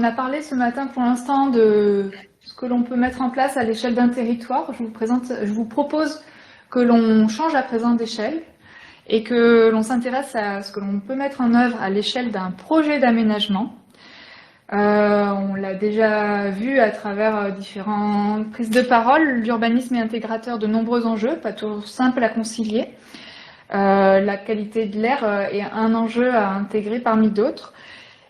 on a parlé ce matin pour l'instant de ce que l'on peut mettre en place à l'échelle d'un territoire. Je vous propose que l'on change à présent d'échelle et que l'on s'intéresse à ce que l'on peut mettre en œuvre à l'échelle d'un projet d'aménagement. On l'a déjà vu à travers différentes prises de parole, l'urbanisme est intégrateur de nombreux enjeux, pas toujours simple à concilier. La qualité de l'air est un enjeu à intégrer parmi d'autres.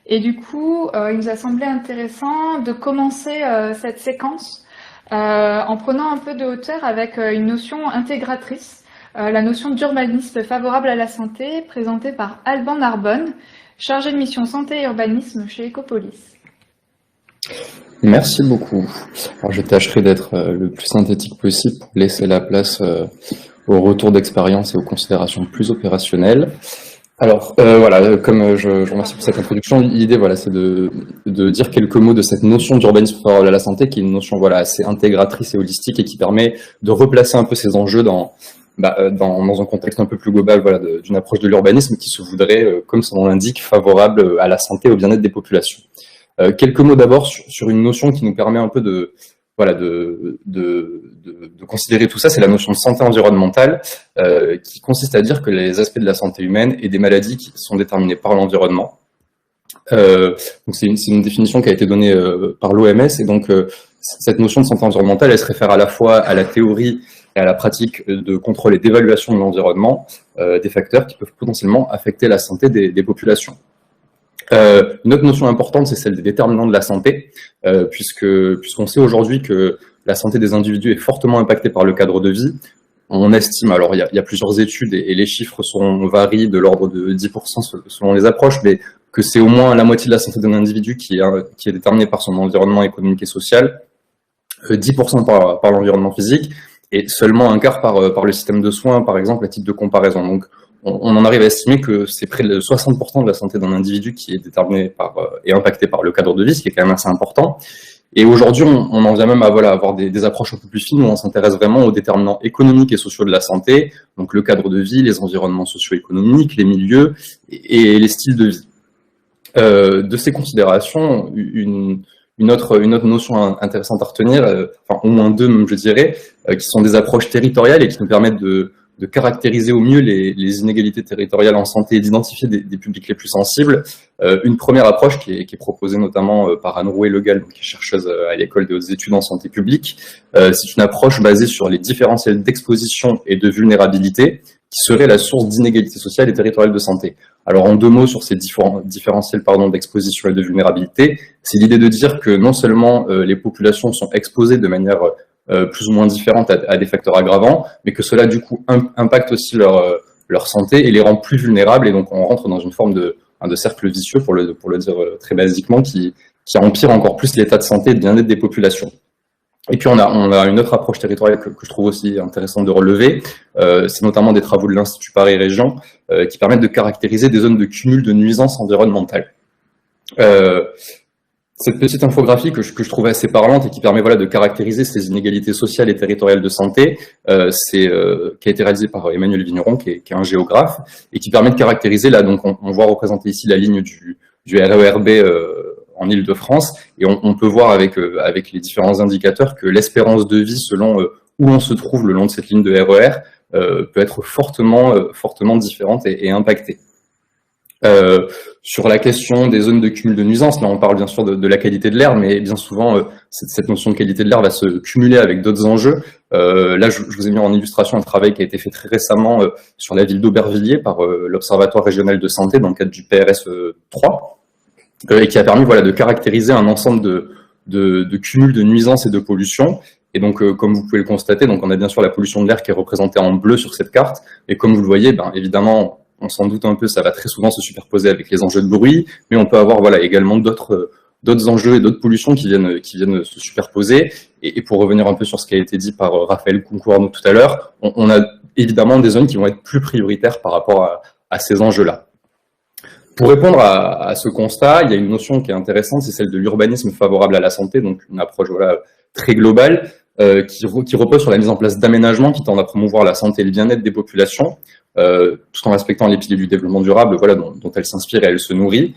Et du coup, il nous a semblé intéressant de commencer cette séquence en prenant un peu de hauteur avec une notion intégratrice, la notion d'urbanisme favorable à la santé, présentée par Alban Narbonne, chargé de mission santé et urbanisme chez Ecopolis. Merci beaucoup. Alors, je tâcherai d'être le plus synthétique possible pour laisser la place au retour d'expérience et aux considérations plus opérationnelles. Alors voilà, comme je vous remercie pour cette introduction, l'idée voilà, c'est de dire quelques mots de cette notion d'urbanisme favorable à la santé, qui est une notion voilà, assez intégratrice et holistique et qui permet de replacer un peu ces enjeux dans un contexte un peu plus global voilà, d'une approche de l'urbanisme qui se voudrait, comme son nom l'indique, favorable à la santé et au bien-être des populations. Quelques mots d'abord sur une notion qui nous permet un peu de considérer tout ça, c'est la notion de santé environnementale, qui consiste à dire que les aspects de la santé humaine et des maladies qui sont déterminés par l'environnement. Donc c'est une définition qui a été donnée par l'OMS, et donc cette notion de santé environnementale, elle se réfère à la fois à la théorie et à la pratique de contrôle et d'évaluation de l'environnement, des facteurs qui peuvent potentiellement affecter la santé des populations. Une autre notion importante, c'est celle des déterminants de la santé, puisqu'on sait aujourd'hui que la santé des individus est fortement impactée par le cadre de vie. On estime, alors il y a plusieurs études et les chiffres varient de l'ordre de 10% selon les approches, mais que c'est au moins la moitié de la santé d'un individu qui est déterminée par son environnement économique et social, 10% par l'environnement physique, et seulement un quart par le système de soins, par exemple, à titre de comparaison. Donc, on en arrive à estimer que c'est près de 60% de la santé d'un individu qui est déterminée et impactée par le cadre de vie, ce qui est quand même assez important. Et aujourd'hui, on en vient même à avoir des approches un peu plus fines où on s'intéresse vraiment aux déterminants économiques et sociaux de la santé, donc le cadre de vie, les environnements socio-économiques, les milieux et les styles de vie. De ces considérations, une autre notion intéressante à retenir, enfin au moins deux même je dirais, qui sont des approches territoriales et qui nous permettent de caractériser au mieux les inégalités territoriales en santé et d'identifier des publics les plus sensibles. Une première approche qui est proposée notamment par Anne Rouet-Legal, qui est chercheuse à l'École des hautes études en santé publique. C'est une approche basée sur les différentiels d'exposition et de vulnérabilité qui serait la source d'inégalités sociales et territoriales de santé. Alors en deux mots sur ces différentiels d'exposition et de vulnérabilité, c'est l'idée de dire que non seulement les populations sont exposées de manière plus ou moins différentes à des facteurs aggravants, mais que cela du coup impacte aussi leur santé et les rend plus vulnérables, et donc on rentre dans une forme de cercle vicieux, pour le dire très basiquement, qui empire encore plus l'état de santé et de bien-être des populations. Et puis on a une autre approche territoriale que je trouve aussi intéressante de relever, c'est notamment des travaux de l'Institut Paris Région qui permettent de caractériser des zones de cumul de nuisances environnementales. Cette petite infographie que je trouve assez parlante et qui permet de caractériser ces inégalités sociales et territoriales de santé, qui a été réalisée par Emmanuel Vigneron, qui est un géographe, et qui permet de caractériser, là, donc on voit représenter ici la ligne du RER B en Île-de-France, et on peut voir avec les différents indicateurs que l'espérance de vie selon où on se trouve le long de cette ligne de RER peut être fortement différente et impactée. Sur la question des zones de cumul de nuisances, là on parle bien sûr de la qualité de l'air, mais bien souvent cette notion de qualité de l'air va se cumuler avec d'autres enjeux. Là je vous ai mis en illustration un travail qui a été fait très récemment sur la ville d'Aubervilliers par l'Observatoire régional de santé dans le cadre du PRS 3, et qui a permis de caractériser un ensemble de cumul de nuisances et de pollution. Et donc, comme vous pouvez le constater, donc on a bien sûr la pollution de l'air qui est représentée en bleu sur cette carte, et comme vous le voyez, évidemment, on s'en doute un peu, ça va très souvent se superposer avec les enjeux de bruit, mais on peut avoir également d'autres enjeux et d'autres pollutions qui viennent se superposer. Et pour revenir un peu sur ce qui a été dit par Raphaël Concourneau tout à l'heure, on a évidemment des zones qui vont être plus prioritaires par rapport à ces enjeux-là. Pour répondre à ce constat, il y a une notion qui est intéressante, c'est celle de l'urbanisme favorable à la santé, donc une approche très globale, qui repose sur la mise en place d'aménagements qui tendent à promouvoir la santé et le bien-être des populations. tout en respectant les piliers du développement durable, voilà, dont elle s'inspire et elle se nourrit,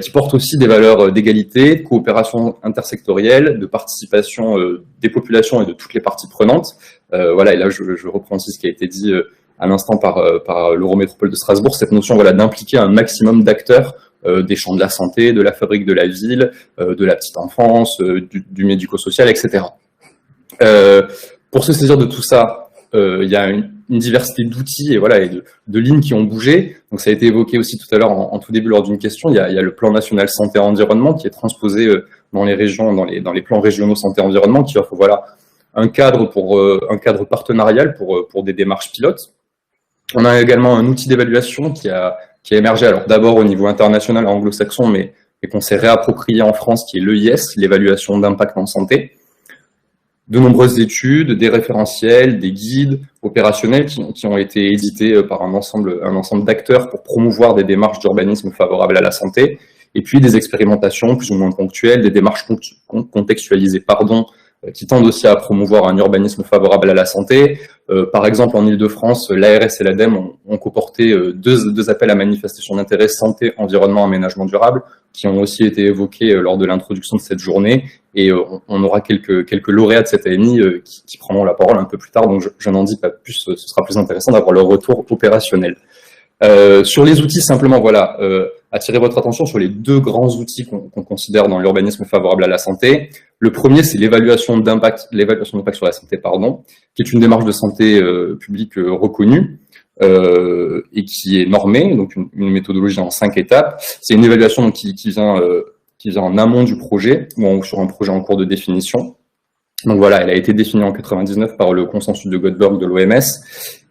qui porte aussi des valeurs d'égalité, de coopération intersectorielle, de participation des populations et de toutes les parties prenantes. Voilà, et là je reprends aussi ce qui a été dit à l'instant par l'Eurométropole de Strasbourg, cette notion voilà, d'impliquer un maximum d'acteurs des champs de la santé, de la fabrique de la ville, de la petite enfance, du médico-social, etc. Pour se saisir de tout ça, il y a une diversité d'outils et, voilà, et de lignes qui ont bougé. Donc ça a été évoqué aussi tout à l'heure en tout début lors d'une question. Il y a le plan national santé-environnement qui est transposé dans les régions, dans les plans régionaux santé-environnement, qui offre voilà, un cadre partenarial pour des démarches pilotes. On a également un outil d'évaluation qui a émergé, alors d'abord au niveau international anglo-saxon, mais qu'on s'est réapproprié en France, qui est l'EIS, l'évaluation d'impact en santé. De nombreuses études, des référentiels, des guides opérationnels qui ont été édités par un ensemble d'acteurs pour promouvoir des démarches d'urbanisme favorables à la santé, et puis des expérimentations plus ou moins ponctuelles, des démarches contextualisées, qui tendent aussi à promouvoir un urbanisme favorable à la santé. Par exemple, en Ile-de-France, l'ARS et l'ADEME ont comporté deux appels à manifestation d'intérêt santé, environnement, aménagement durable, qui ont aussi été évoqués lors de l'introduction de cette journée. Et on aura quelques lauréats de cette AMI qui prendront la parole un peu plus tard, donc je n'en dis pas plus, ce sera plus intéressant d'avoir leur retour opérationnel. Sur les outils, simplement, voilà, attirer votre attention sur les deux grands outils qu'on considère dans l'urbanisme favorable à la santé. Le premier, c'est l'évaluation d'impact sur la santé, qui est une démarche de santé publique reconnue et qui est normée, donc une méthodologie en 5 étapes. C'est une évaluation qui vient en amont du projet ou sur un projet en cours de définition. Donc voilà, elle a été définie en 99 par le consensus de Göteborg de l'OMS.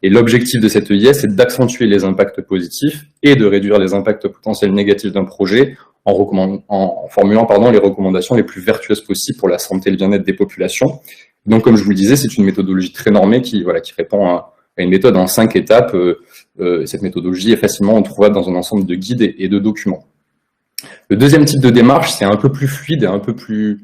Et l'objectif de cette EIS, c'est d'accentuer les impacts positifs et de réduire les impacts potentiels négatifs d'un projet en formulant les recommandations les plus vertueuses possibles pour la santé et le bien-être des populations. Donc, comme je vous le disais, c'est une méthodologie très normée qui répond à une méthode en 5 étapes. Cette méthodologie est facilement trouvable dans un ensemble de guides et de documents. Le deuxième type de démarche, c'est un peu plus fluide et un peu plus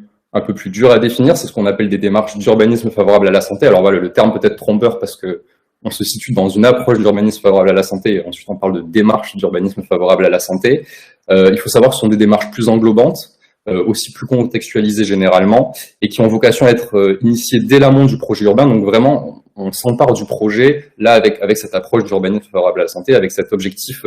dur à définir, c'est ce qu'on appelle des démarches d'urbanisme favorable à la santé. Alors voilà, le terme peut être trompeur parce que on se situe dans une approche d'urbanisme favorable à la santé, et ensuite on parle de démarche d'urbanisme favorable à la santé. Il faut savoir que ce sont des démarches plus englobantes, aussi plus contextualisées généralement, et qui ont vocation à être initiées dès l'amont du projet urbain. Donc vraiment, on s'empare du projet, là, avec cette approche d'urbanisme favorable à la santé, avec cet objectif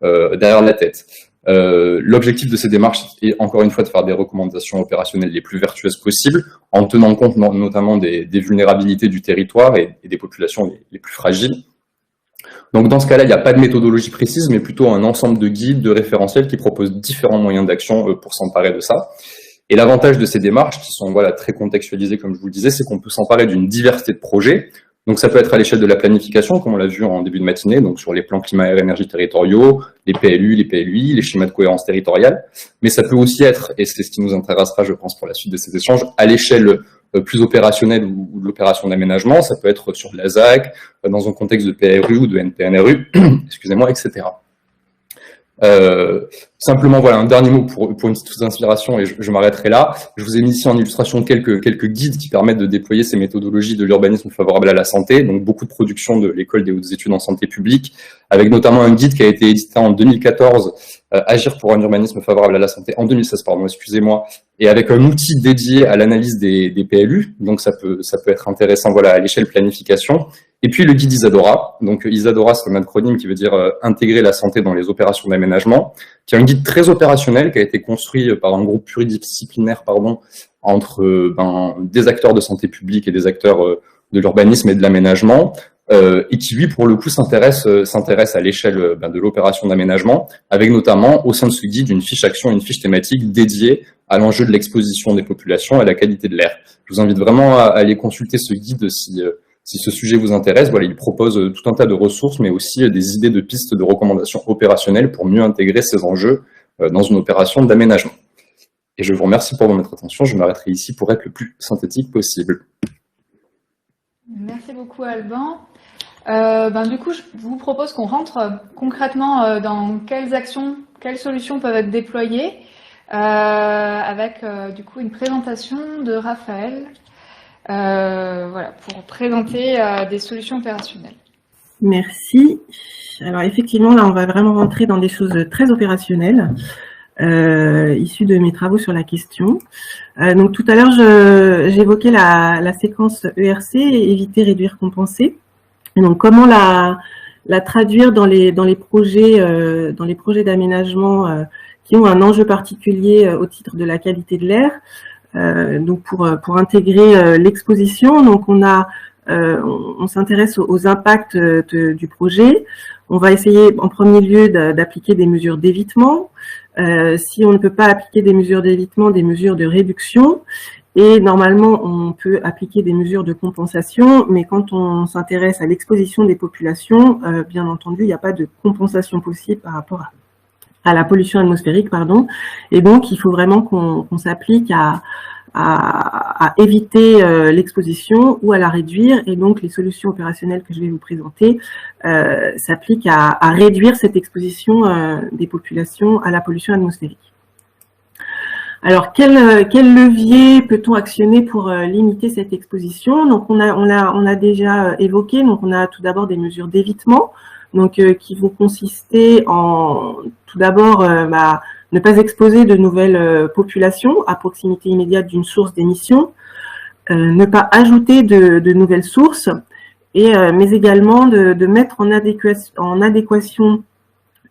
derrière la tête. L'objectif de ces démarches est encore une fois de faire des recommandations opérationnelles les plus vertueuses possibles, en tenant compte notamment des vulnérabilités du territoire et des populations les plus fragiles. Donc dans ce cas-là, il n'y a pas de méthodologie précise, mais plutôt un ensemble de guides, de référentiels qui proposent différents moyens d'action pour s'emparer de ça. Et l'avantage de ces démarches, qui sont très contextualisées comme je vous le disais, c'est qu'on peut s'emparer d'une diversité de projets. Donc ça peut être à l'échelle de la planification, comme on l'a vu en début de matinée, donc sur les plans climat, air, énergie territoriaux, les PLU, les PLUI, les schémas de cohérence territoriale. Mais ça peut aussi être, et c'est ce qui nous intéressera, je pense, pour la suite de ces échanges, à l'échelle plus opérationnelle ou de l'opération d'aménagement. Ça peut être sur de la ZAC, dans un contexte de PRU ou de NPNRU, excusez-moi, etc. Simplement, voilà, un dernier mot pour une petite inspiration, et je m'arrêterai là. Je vous ai mis ici en illustration quelques guides qui permettent de déployer ces méthodologies de l'urbanisme favorable à la santé, donc beaucoup de production de l'École des hautes études en santé publique, avec notamment un guide qui a été édité en 2014, Agir pour un urbanisme favorable à la santé, en 2016, pardon, excusez-moi, et avec un outil dédié à l'analyse des PLU, donc ça peut être intéressant, voilà, à l'échelle planification. Et puis le guide Isadora, donc Isadora c'est un acronyme qui veut dire intégrer la santé dans les opérations d'aménagement, qui est un guide très opérationnel qui a été construit par un groupe pluridisciplinaire entre des acteurs de santé publique et des acteurs de l'urbanisme et de l'aménagement, et qui lui pour le coup s'intéresse à l'échelle de l'opération d'aménagement, avec notamment au sein de ce guide une fiche action, une fiche thématique dédiée à l'enjeu de l'exposition des populations et à la qualité de l'air. Je vous invite vraiment à aller consulter ce guide si ce sujet vous intéresse. Voilà, il propose tout un tas de ressources, mais aussi des idées de pistes de recommandations opérationnelles pour mieux intégrer ces enjeux dans une opération d'aménagement. Et je vous remercie pour votre attention. Je m'arrêterai ici pour être le plus synthétique possible. Merci beaucoup, Alban. Du coup, je vous propose qu'on rentre concrètement dans quelles actions, quelles solutions peuvent être déployées, avec du coup une présentation de Raphaël. Pour présenter des solutions opérationnelles. Merci. Alors effectivement, là, on va vraiment rentrer dans des choses très opérationnelles, issues de mes travaux sur la question. Donc tout à l'heure, j'évoquais la séquence ERC, éviter, réduire, compenser. Et donc comment la traduire dans les projets d'aménagement qui ont un enjeu particulier au titre de la qualité de l'air. Donc pour intégrer l'exposition, donc on s'intéresse aux impacts du projet. On va essayer en premier lieu d'appliquer des mesures d'évitement. Si on ne peut pas appliquer des mesures d'évitement, des mesures de réduction. Et normalement, on peut appliquer des mesures de compensation, mais quand on s'intéresse à l'exposition des populations, bien entendu, il n'y a pas de compensation possible par rapport à la pollution atmosphérique, pardon. Et donc, il faut vraiment qu'on s'applique à éviter l'exposition ou à la réduire. Et donc, les solutions opérationnelles que je vais vous présenter s'appliquent à réduire cette exposition des populations à la pollution atmosphérique. Alors, quel levier peut-on actionner pour limiter cette exposition? Donc, on a déjà évoqué. Donc, on a tout d'abord des mesures d'évitement, donc qui vont consister en tout d'abord ne pas exposer de nouvelles populations à proximité immédiate d'une source d'émission, ne pas ajouter de nouvelles sources, mais également de mettre en adéquation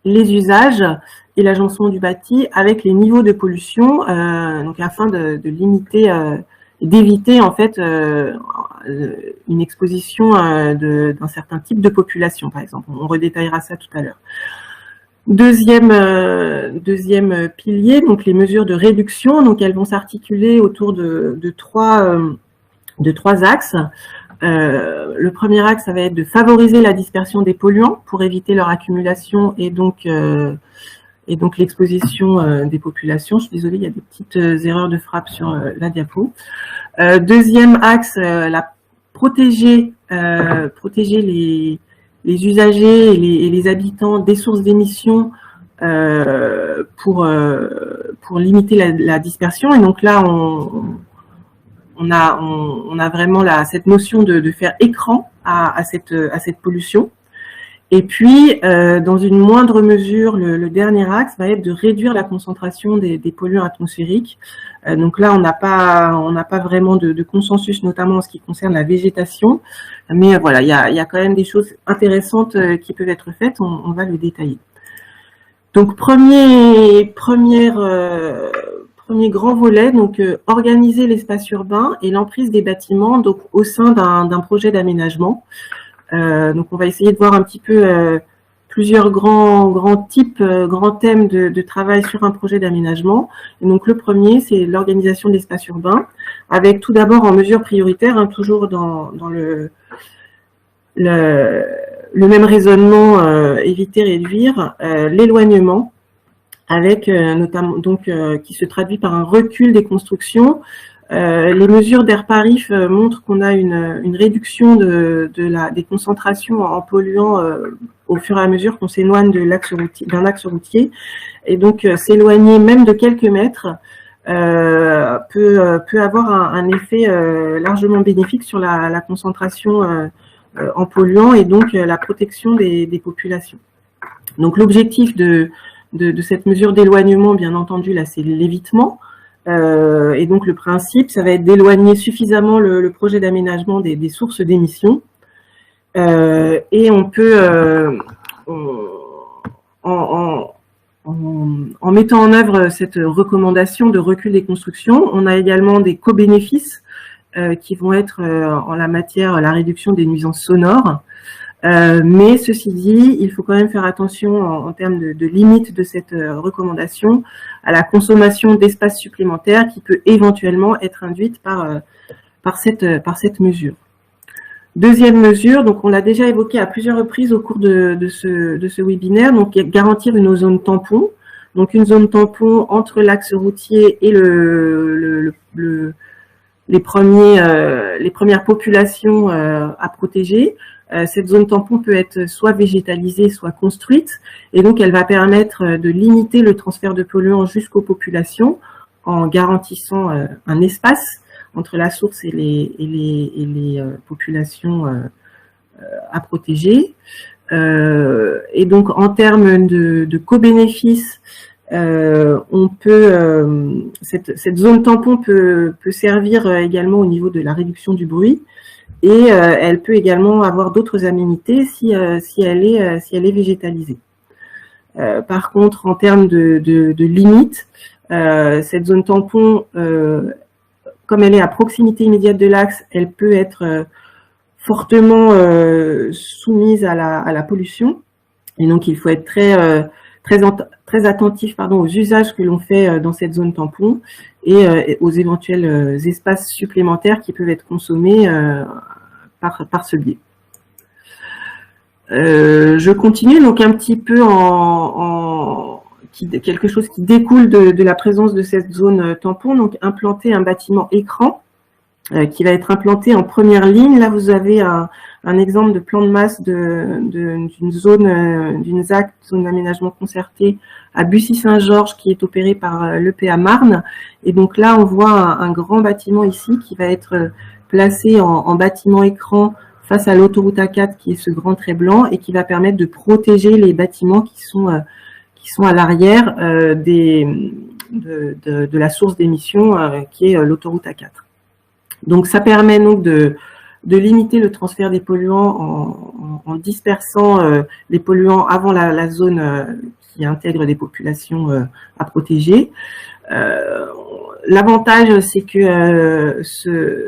les usages et l'agencement du bâti avec les niveaux de pollution, donc afin de limiter, d'éviter en fait une exposition d'un certain type de population, par exemple. On redétaillera ça tout à l'heure. Deuxième pilier, donc les mesures de réduction, donc elles vont s'articuler autour de trois axes. Le premier axe, ça va être de favoriser la dispersion des polluants pour éviter leur accumulation et donc l'exposition des populations. Je suis désolée, il y a des petites erreurs de frappe sur la diapo. Deuxième axe, protéger les usagers et les habitants des sources d'émissions pour limiter la dispersion. Et donc là, on a vraiment cette notion de faire écran à cette pollution. Et puis, dans une moindre mesure, le dernier axe va être de réduire la concentration des polluants atmosphériques. Donc là, on n'a pas vraiment de consensus, notamment en ce qui concerne la végétation. Mais voilà, il y a quand même des choses intéressantes qui peuvent être faites. On va le détailler. Donc, premier grand volet, donc organiser l'espace urbain et l'emprise des bâtiments donc au sein d'un projet d'aménagement. Donc on va essayer de voir un petit peu plusieurs grands thèmes de travail sur un projet d'aménagement. Et donc le premier, c'est l'organisation de l'espace urbain, avec tout d'abord en mesure prioritaire, toujours dans le même raisonnement, éviter, réduire, l'éloignement, avec notamment qui se traduit par un recul des constructions. Les mesures d'Airparif montrent qu'on a une réduction des concentrations en polluants au fur et à mesure qu'on s'éloigne d'un axe routier. Et donc, s'éloigner même de quelques mètres peut avoir un effet largement bénéfique sur la concentration en polluants et donc la protection des populations. Donc, l'objectif de cette mesure d'éloignement, bien entendu, là, c'est l'évitement. Et donc le principe, ça va être d'éloigner suffisamment le projet d'aménagement des sources d'émissions. Et on peut, en mettant en œuvre cette recommandation de recul des constructions, on a également des co-bénéfices qui vont être en la matière la réduction des nuisances sonores. Mais ceci dit, il faut quand même faire attention en termes de limite de cette recommandation à la consommation d'espace supplémentaire qui peut éventuellement être induite par cette mesure. Deuxième mesure, donc on l'a déjà évoqué à plusieurs reprises au cours de ce webinaire, donc garantir une zone tampon. Donc une zone tampon entre l'axe routier et les premières populations à protéger. Cette zone tampon peut être soit végétalisée, soit construite, et donc elle va permettre de limiter le transfert de polluants jusqu'aux populations en garantissant un espace entre la source et les populations à protéger. Et donc, en termes de co-bénéfices, on peut cette zone tampon peut servir également au niveau de la réduction du bruit, et elle peut également avoir d'autres aménités si elle est végétalisée. Par contre, en termes de limites, cette zone tampon, comme elle est à proximité immédiate de l'axe, elle peut être fortement soumise à la pollution. Et donc, il faut être très attentif aux usages que l'on fait dans cette zone tampon et aux éventuels espaces supplémentaires qui peuvent être consommés par ce biais. Je continue donc un petit peu quelque chose qui découle de la présence de cette zone tampon, donc implanter un bâtiment écran qui va être implanté en première ligne. Là, vous avez un exemple de plan de masse d'une zone, d'une ZAC, zone d'aménagement concerté, à Bussy-Saint-Georges, qui est opérée par l'EPA Marne. Et donc là, on voit un grand bâtiment ici qui va être placé en bâtiment écran face à l'autoroute A4, qui est ce grand trait blanc, et qui va permettre de protéger les bâtiments qui sont à l'arrière de la source d'émission, qui est l'autoroute A4. Donc, ça permet donc de limiter le transfert des polluants en dispersant les polluants avant la zone qui intègre des populations à protéger. L'avantage, c'est que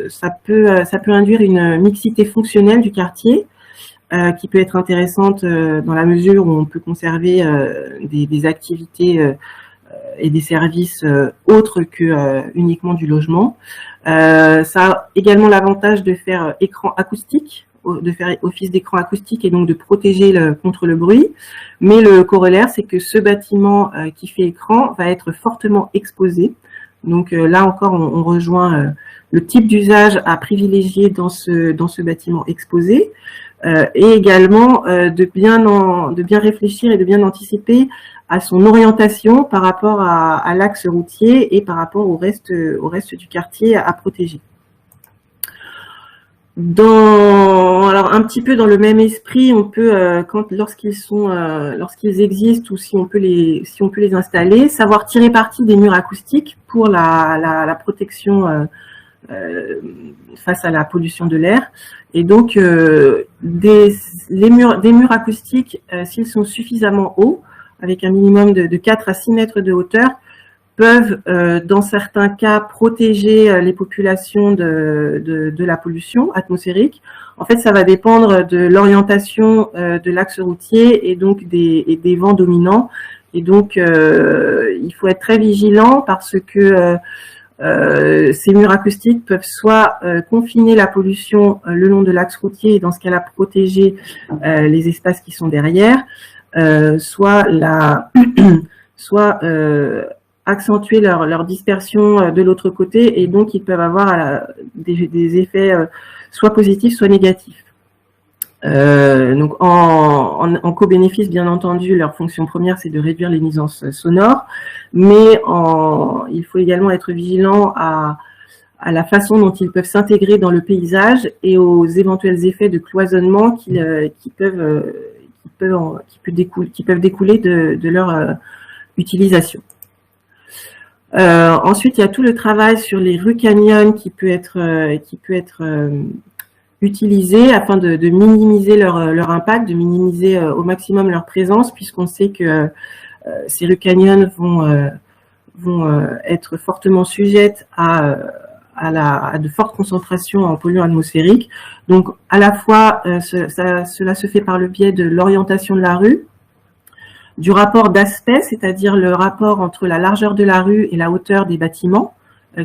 ça peut induire une mixité fonctionnelle du quartier qui peut être intéressante dans la mesure où on peut conserver des activités et des services autres que uniquement du logement. Ça a également l'avantage de faire écran acoustique, de faire office d'écran acoustique et donc de protéger contre le bruit. Mais le corollaire, c'est que ce bâtiment qui fait écran va être fortement exposé. Donc là encore, on rejoint le type d'usage à privilégier dans ce bâtiment exposé. Et également de bien réfléchir et de bien anticiper à son orientation par rapport à l'axe routier et par rapport au reste du quartier à protéger. Alors un petit peu dans le même esprit, on peut lorsqu'ils existent ou si on peut les installer, savoir tirer parti des murs acoustiques pour la protection face à la pollution de l'air. Et donc des murs acoustiques, s'ils sont suffisamment hauts, avec un minimum de 4 à 6 mètres de hauteur, peuvent, dans certains cas, protéger les populations de la pollution atmosphérique. En fait, ça va dépendre de l'orientation de l'axe routier et donc des vents dominants. Et donc, il faut être très vigilant parce que ces murs acoustiques peuvent soit confiner la pollution le long de l'axe routier et dans ce cas-là protéger les espaces qui sont derrière, soit accentuer leur dispersion de l'autre côté, et donc ils peuvent avoir des effets soit positifs soit négatifs. Donc en co-bénéfice, bien entendu, leur fonction première, c'est de réduire les nuisances sonores, mais il faut également être vigilant à la façon dont ils peuvent s'intégrer dans le paysage et aux éventuels effets de cloisonnement qui peuvent découler de leur utilisation. Ensuite, il y a tout le travail sur les rues canyons qui peut être utilisé afin de minimiser leur impact, de minimiser au maximum leur présence, puisqu'on sait que ces rues canyons vont être fortement sujettes à de fortes concentrations en polluants atmosphériques. Donc, à la fois, cela se fait par le biais de l'orientation de la rue, du rapport d'aspect, c'est-à-dire le rapport entre la largeur de la rue et la hauteur des bâtiments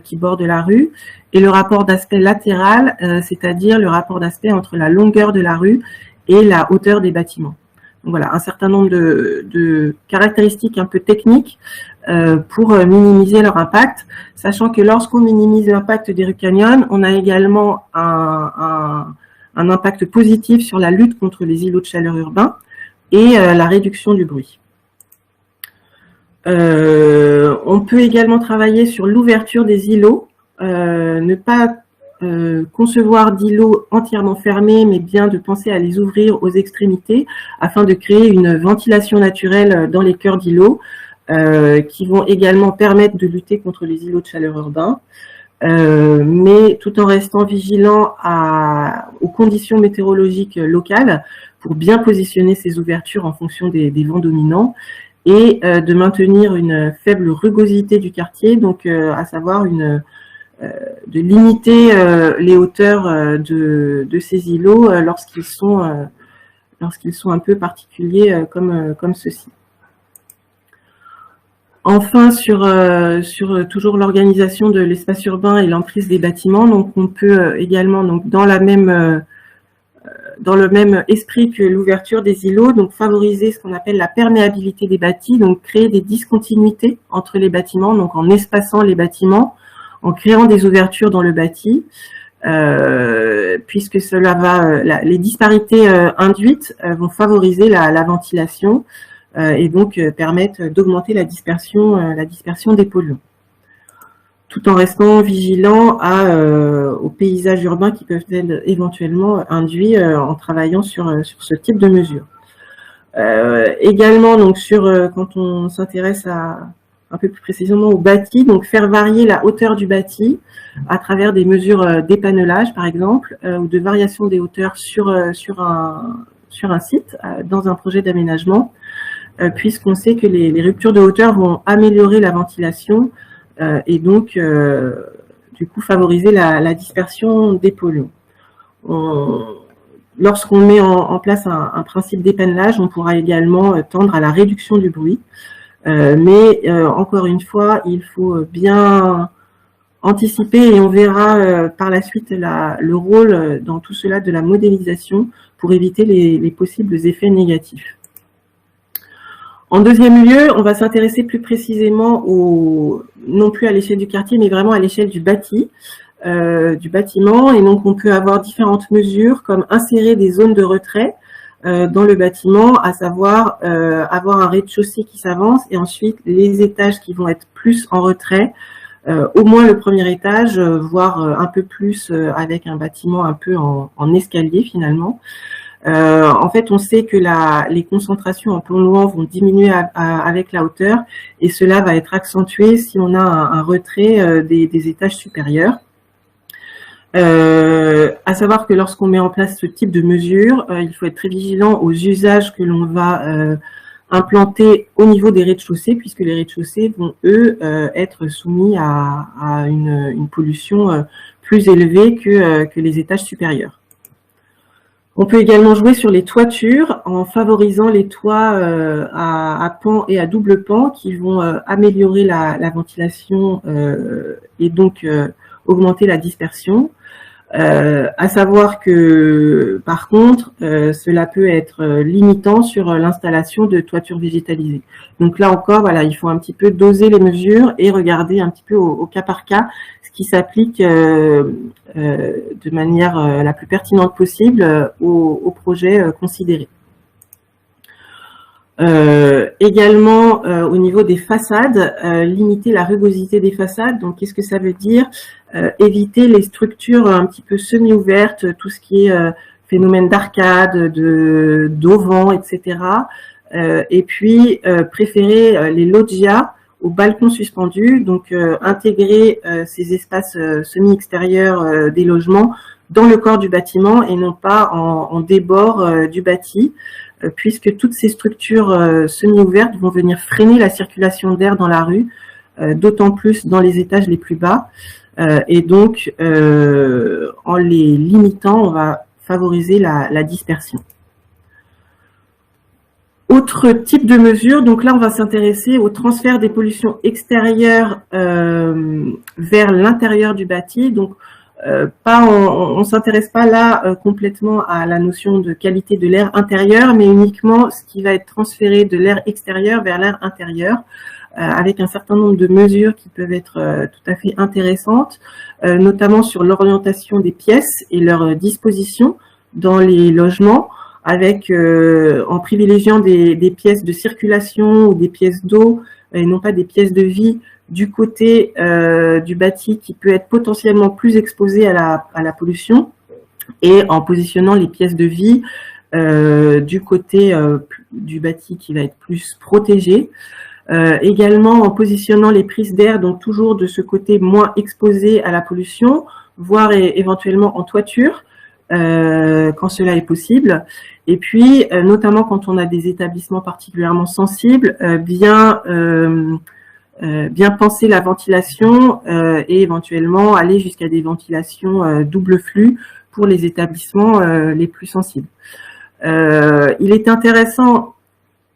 qui bordent la rue, et le rapport d'aspect latéral, c'est-à-dire le rapport d'aspect entre la longueur de la rue et la hauteur des bâtiments. Donc voilà, un certain nombre de caractéristiques un peu techniques pour minimiser leur impact, sachant que lorsqu'on minimise l'impact des rues canyons, on a également un impact positif sur la lutte contre les îlots de chaleur urbains et la réduction du bruit. On peut également travailler sur l'ouverture des îlots, ne pas concevoir d'îlots entièrement fermés, mais bien de penser à les ouvrir aux extrémités afin de créer une ventilation naturelle dans les cœurs d'îlots qui vont également permettre de lutter contre les îlots de chaleur urbains, mais tout en restant vigilant aux conditions météorologiques locales pour bien positionner ces ouvertures en fonction des vents dominants et de maintenir une faible rugosité du quartier, donc à savoir de limiter les hauteurs de ces îlots lorsqu'ils sont un peu particuliers comme ceci. Enfin, sur toujours l'organisation de l'espace urbain et l'emprise des bâtiments, donc on peut également, donc dans le même esprit que l'ouverture des îlots, donc favoriser ce qu'on appelle la perméabilité des bâtis, donc créer des discontinuités entre les bâtiments, donc en espaçant les bâtiments, en créant des ouvertures dans le bâti, puisque cela les disparités induites vont favoriser la ventilation et donc permettre d'augmenter la dispersion des polluants, tout en restant vigilant aux paysages urbains qui peuvent être éventuellement induits en travaillant sur ce type de mesures. Également, donc quand on s'intéresse un peu plus précisément au bâti, donc faire varier la hauteur du bâti à travers des mesures d'épanelage, par exemple, ou de variation des hauteurs sur un site, dans un projet d'aménagement, puisqu'on sait que les ruptures de hauteur vont améliorer la ventilation et donc, du coup, favoriser la dispersion des polluants. Lorsqu'on met en place un principe d'épanelage, on pourra également tendre à la réduction du bruit. Mais encore une fois, il faut bien anticiper et on verra par la suite le rôle dans tout cela de la modélisation pour éviter les possibles effets négatifs. En deuxième lieu, on va s'intéresser plus précisément non plus à l'échelle du quartier, mais vraiment à l'échelle du bâti, du bâtiment. Et donc, on peut avoir différentes mesures comme insérer des zones de retrait dans le bâtiment, à savoir avoir un rez-de-chaussée qui s'avance et ensuite les étages qui vont être plus en retrait, au moins le premier étage, voire un peu plus avec un bâtiment un peu en escalier finalement. En fait, on sait que les concentrations en polluants vont diminuer avec la hauteur et cela va être accentué si on a un retrait des étages supérieurs. À savoir que lorsqu'on met en place ce type de mesure, il faut être très vigilant aux usages que l'on va implanter au niveau des rez-de-chaussée, puisque les rez-de-chaussée vont, eux, être soumis à une pollution plus élevée que les étages supérieurs. On peut également jouer sur les toitures en favorisant les toits à pan et à double pan qui vont améliorer la ventilation et donc augmenter la dispersion. À savoir que, par contre, cela peut être limitant sur l'installation de toitures végétalisées. Donc là encore, voilà, il faut un petit peu doser les mesures et regarder un petit peu au cas par cas ce qui s'applique de manière la plus pertinente possible au projet considéré. Également, au niveau des façades, limiter la rugosité des façades. Donc, qu'est-ce que ça veut dire? Éviter les structures un petit peu semi-ouvertes, tout ce qui est phénomène d'arcade, d'auvent, etc. Et puis, préférer les loggias aux balcons suspendus, donc intégrer ces espaces semi-extérieurs des logements dans le corps du bâtiment et non pas en débord du bâti, puisque toutes ces structures semi-ouvertes vont venir freiner la circulation d'air dans la rue, d'autant plus dans les étages les plus bas. Et donc, en les limitant, on va favoriser la dispersion. Autre type de mesure, donc là, on va s'intéresser au transfert des pollutions extérieures vers l'intérieur du bâti. Donc, on ne s'intéresse pas là complètement à la notion de qualité de l'air intérieur, mais uniquement ce qui va être transféré de l'air extérieur vers l'air intérieur, avec un certain nombre de mesures qui peuvent être tout à fait intéressantes, notamment sur l'orientation des pièces et leur disposition dans les logements, avec en privilégiant des pièces de circulation ou des pièces d'eau, et non pas des pièces de vie, du côté du bâti qui peut être potentiellement plus exposé à la pollution, et en positionnant les pièces de vie du côté du bâti qui va être plus protégé. Également en positionnant les prises d'air, donc toujours de ce côté moins exposé à la pollution, voire éventuellement en toiture, quand cela est possible. Et puis, notamment quand on a des établissements particulièrement sensibles, bien penser la ventilation et éventuellement aller jusqu'à des ventilations double flux pour les établissements les plus sensibles. Il est intéressant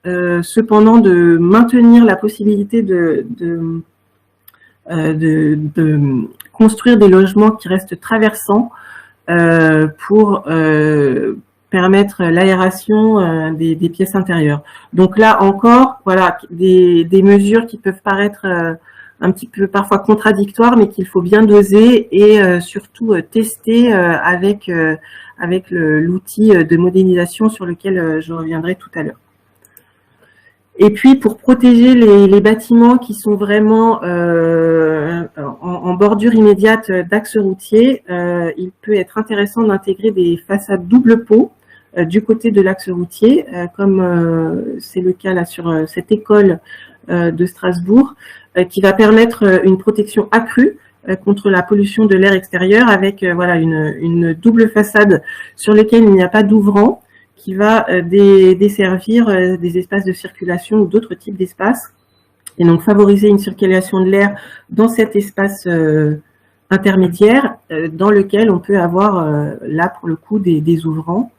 cependant de maintenir la possibilité de construire des logements qui restent traversants pour permettre l'aération des pièces intérieures. Donc là encore, voilà, des mesures qui peuvent paraître un petit peu parfois contradictoires, mais qu'il faut bien doser et surtout tester avec l'outil de modélisation sur lequel je reviendrai tout à l'heure. Et puis, pour protéger les bâtiments qui sont vraiment en bordure immédiate d'axes routiers, il peut être intéressant d'intégrer des façades double pot du côté de l'axe routier, comme c'est le cas là sur cette école de Strasbourg, qui va permettre une protection accrue contre la pollution de l'air extérieur avec voilà une double façade sur lesquelles il n'y a pas d'ouvrant, qui va desservir des espaces de circulation ou d'autres types d'espaces, et donc favoriser une circulation de l'air dans cet espace intermédiaire dans lequel on peut avoir là pour le coup des ouvrants.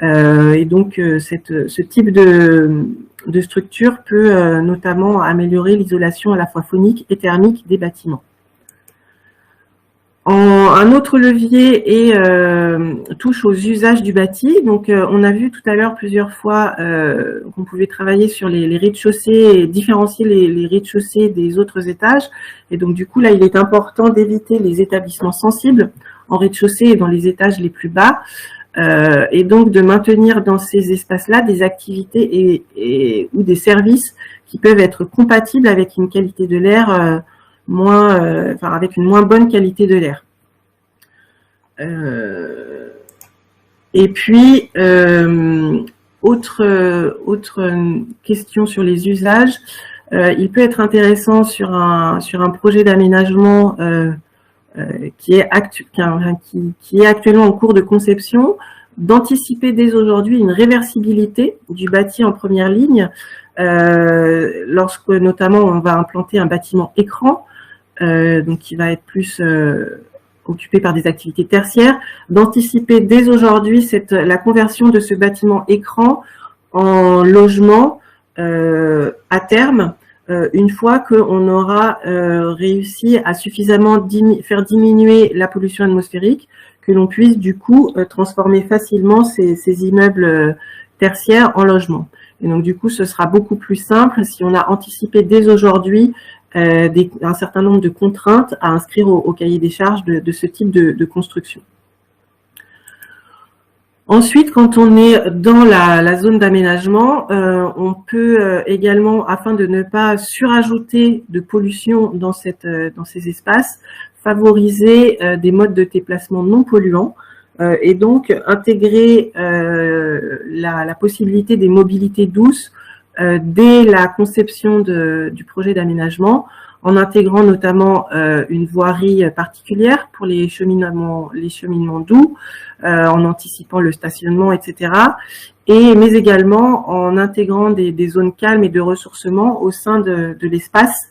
Et donc ce type de structure peut notamment améliorer l'isolation à la fois phonique et thermique des bâtiments. Un autre levier touche aux usages du bâti. Donc, on a vu tout à l'heure plusieurs fois qu'on pouvait travailler sur les rez-de-chaussée et différencier les rez-de-chaussée des autres étages. Et donc, du coup, là, il est important d'éviter les établissements sensibles en rez-de-chaussée et dans les étages les plus bas. Et donc, de maintenir dans ces espaces-là des activités ou des services qui peuvent être compatibles avec une qualité de l'air avec une moins bonne qualité de l'air. Et puis, autre question sur les usages, il peut être intéressant sur un projet d'aménagement qui est actuellement en cours de conception, d'anticiper dès aujourd'hui une réversibilité du bâti en première ligne, lorsque notamment on va implanter un bâtiment écran, donc qui va être plus occupé par des activités tertiaires, d'anticiper dès aujourd'hui la conversion de ce bâtiment écran en logement à terme, une fois qu'on aura réussi à suffisamment faire diminuer la pollution atmosphérique, que l'on puisse du coup transformer facilement ces immeubles tertiaires en logements. Et donc du coup, ce sera beaucoup plus simple si on a anticipé dès aujourd'hui un certain nombre de contraintes à inscrire au cahier des charges de ce type de construction. Ensuite, quand on est dans la zone d'aménagement, on peut également, afin de ne pas surajouter de pollution dans ces espaces, favoriser des modes de déplacement non polluants et donc intégrer la possibilité des mobilités douces dès la conception du projet d'aménagement, en intégrant notamment une voirie particulière pour les cheminements doux, en anticipant le stationnement, etc. Mais également en intégrant des zones calmes et de ressourcement au sein de l'espace,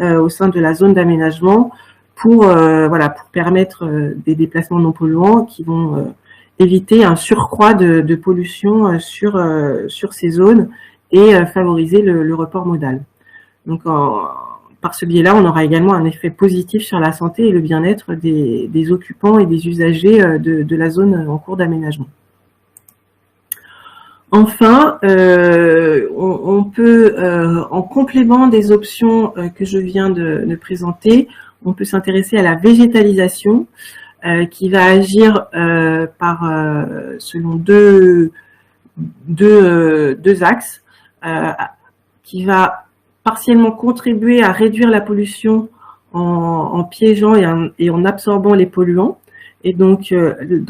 au sein de la zone d'aménagement, pour permettre des déplacements non polluants qui vont éviter un surcroît de pollution sur ces zones et favoriser le report modal. Donc, par ce biais-là, on aura également un effet positif sur la santé et le bien-être des occupants et des usagers de la zone en cours d'aménagement. Enfin, on peut, en complément des options que je viens de présenter, on peut s'intéresser à la végétalisation qui va agir selon deux axes, qui va partiellement contribuer à réduire la pollution en piégeant et en absorbant les polluants. Et donc,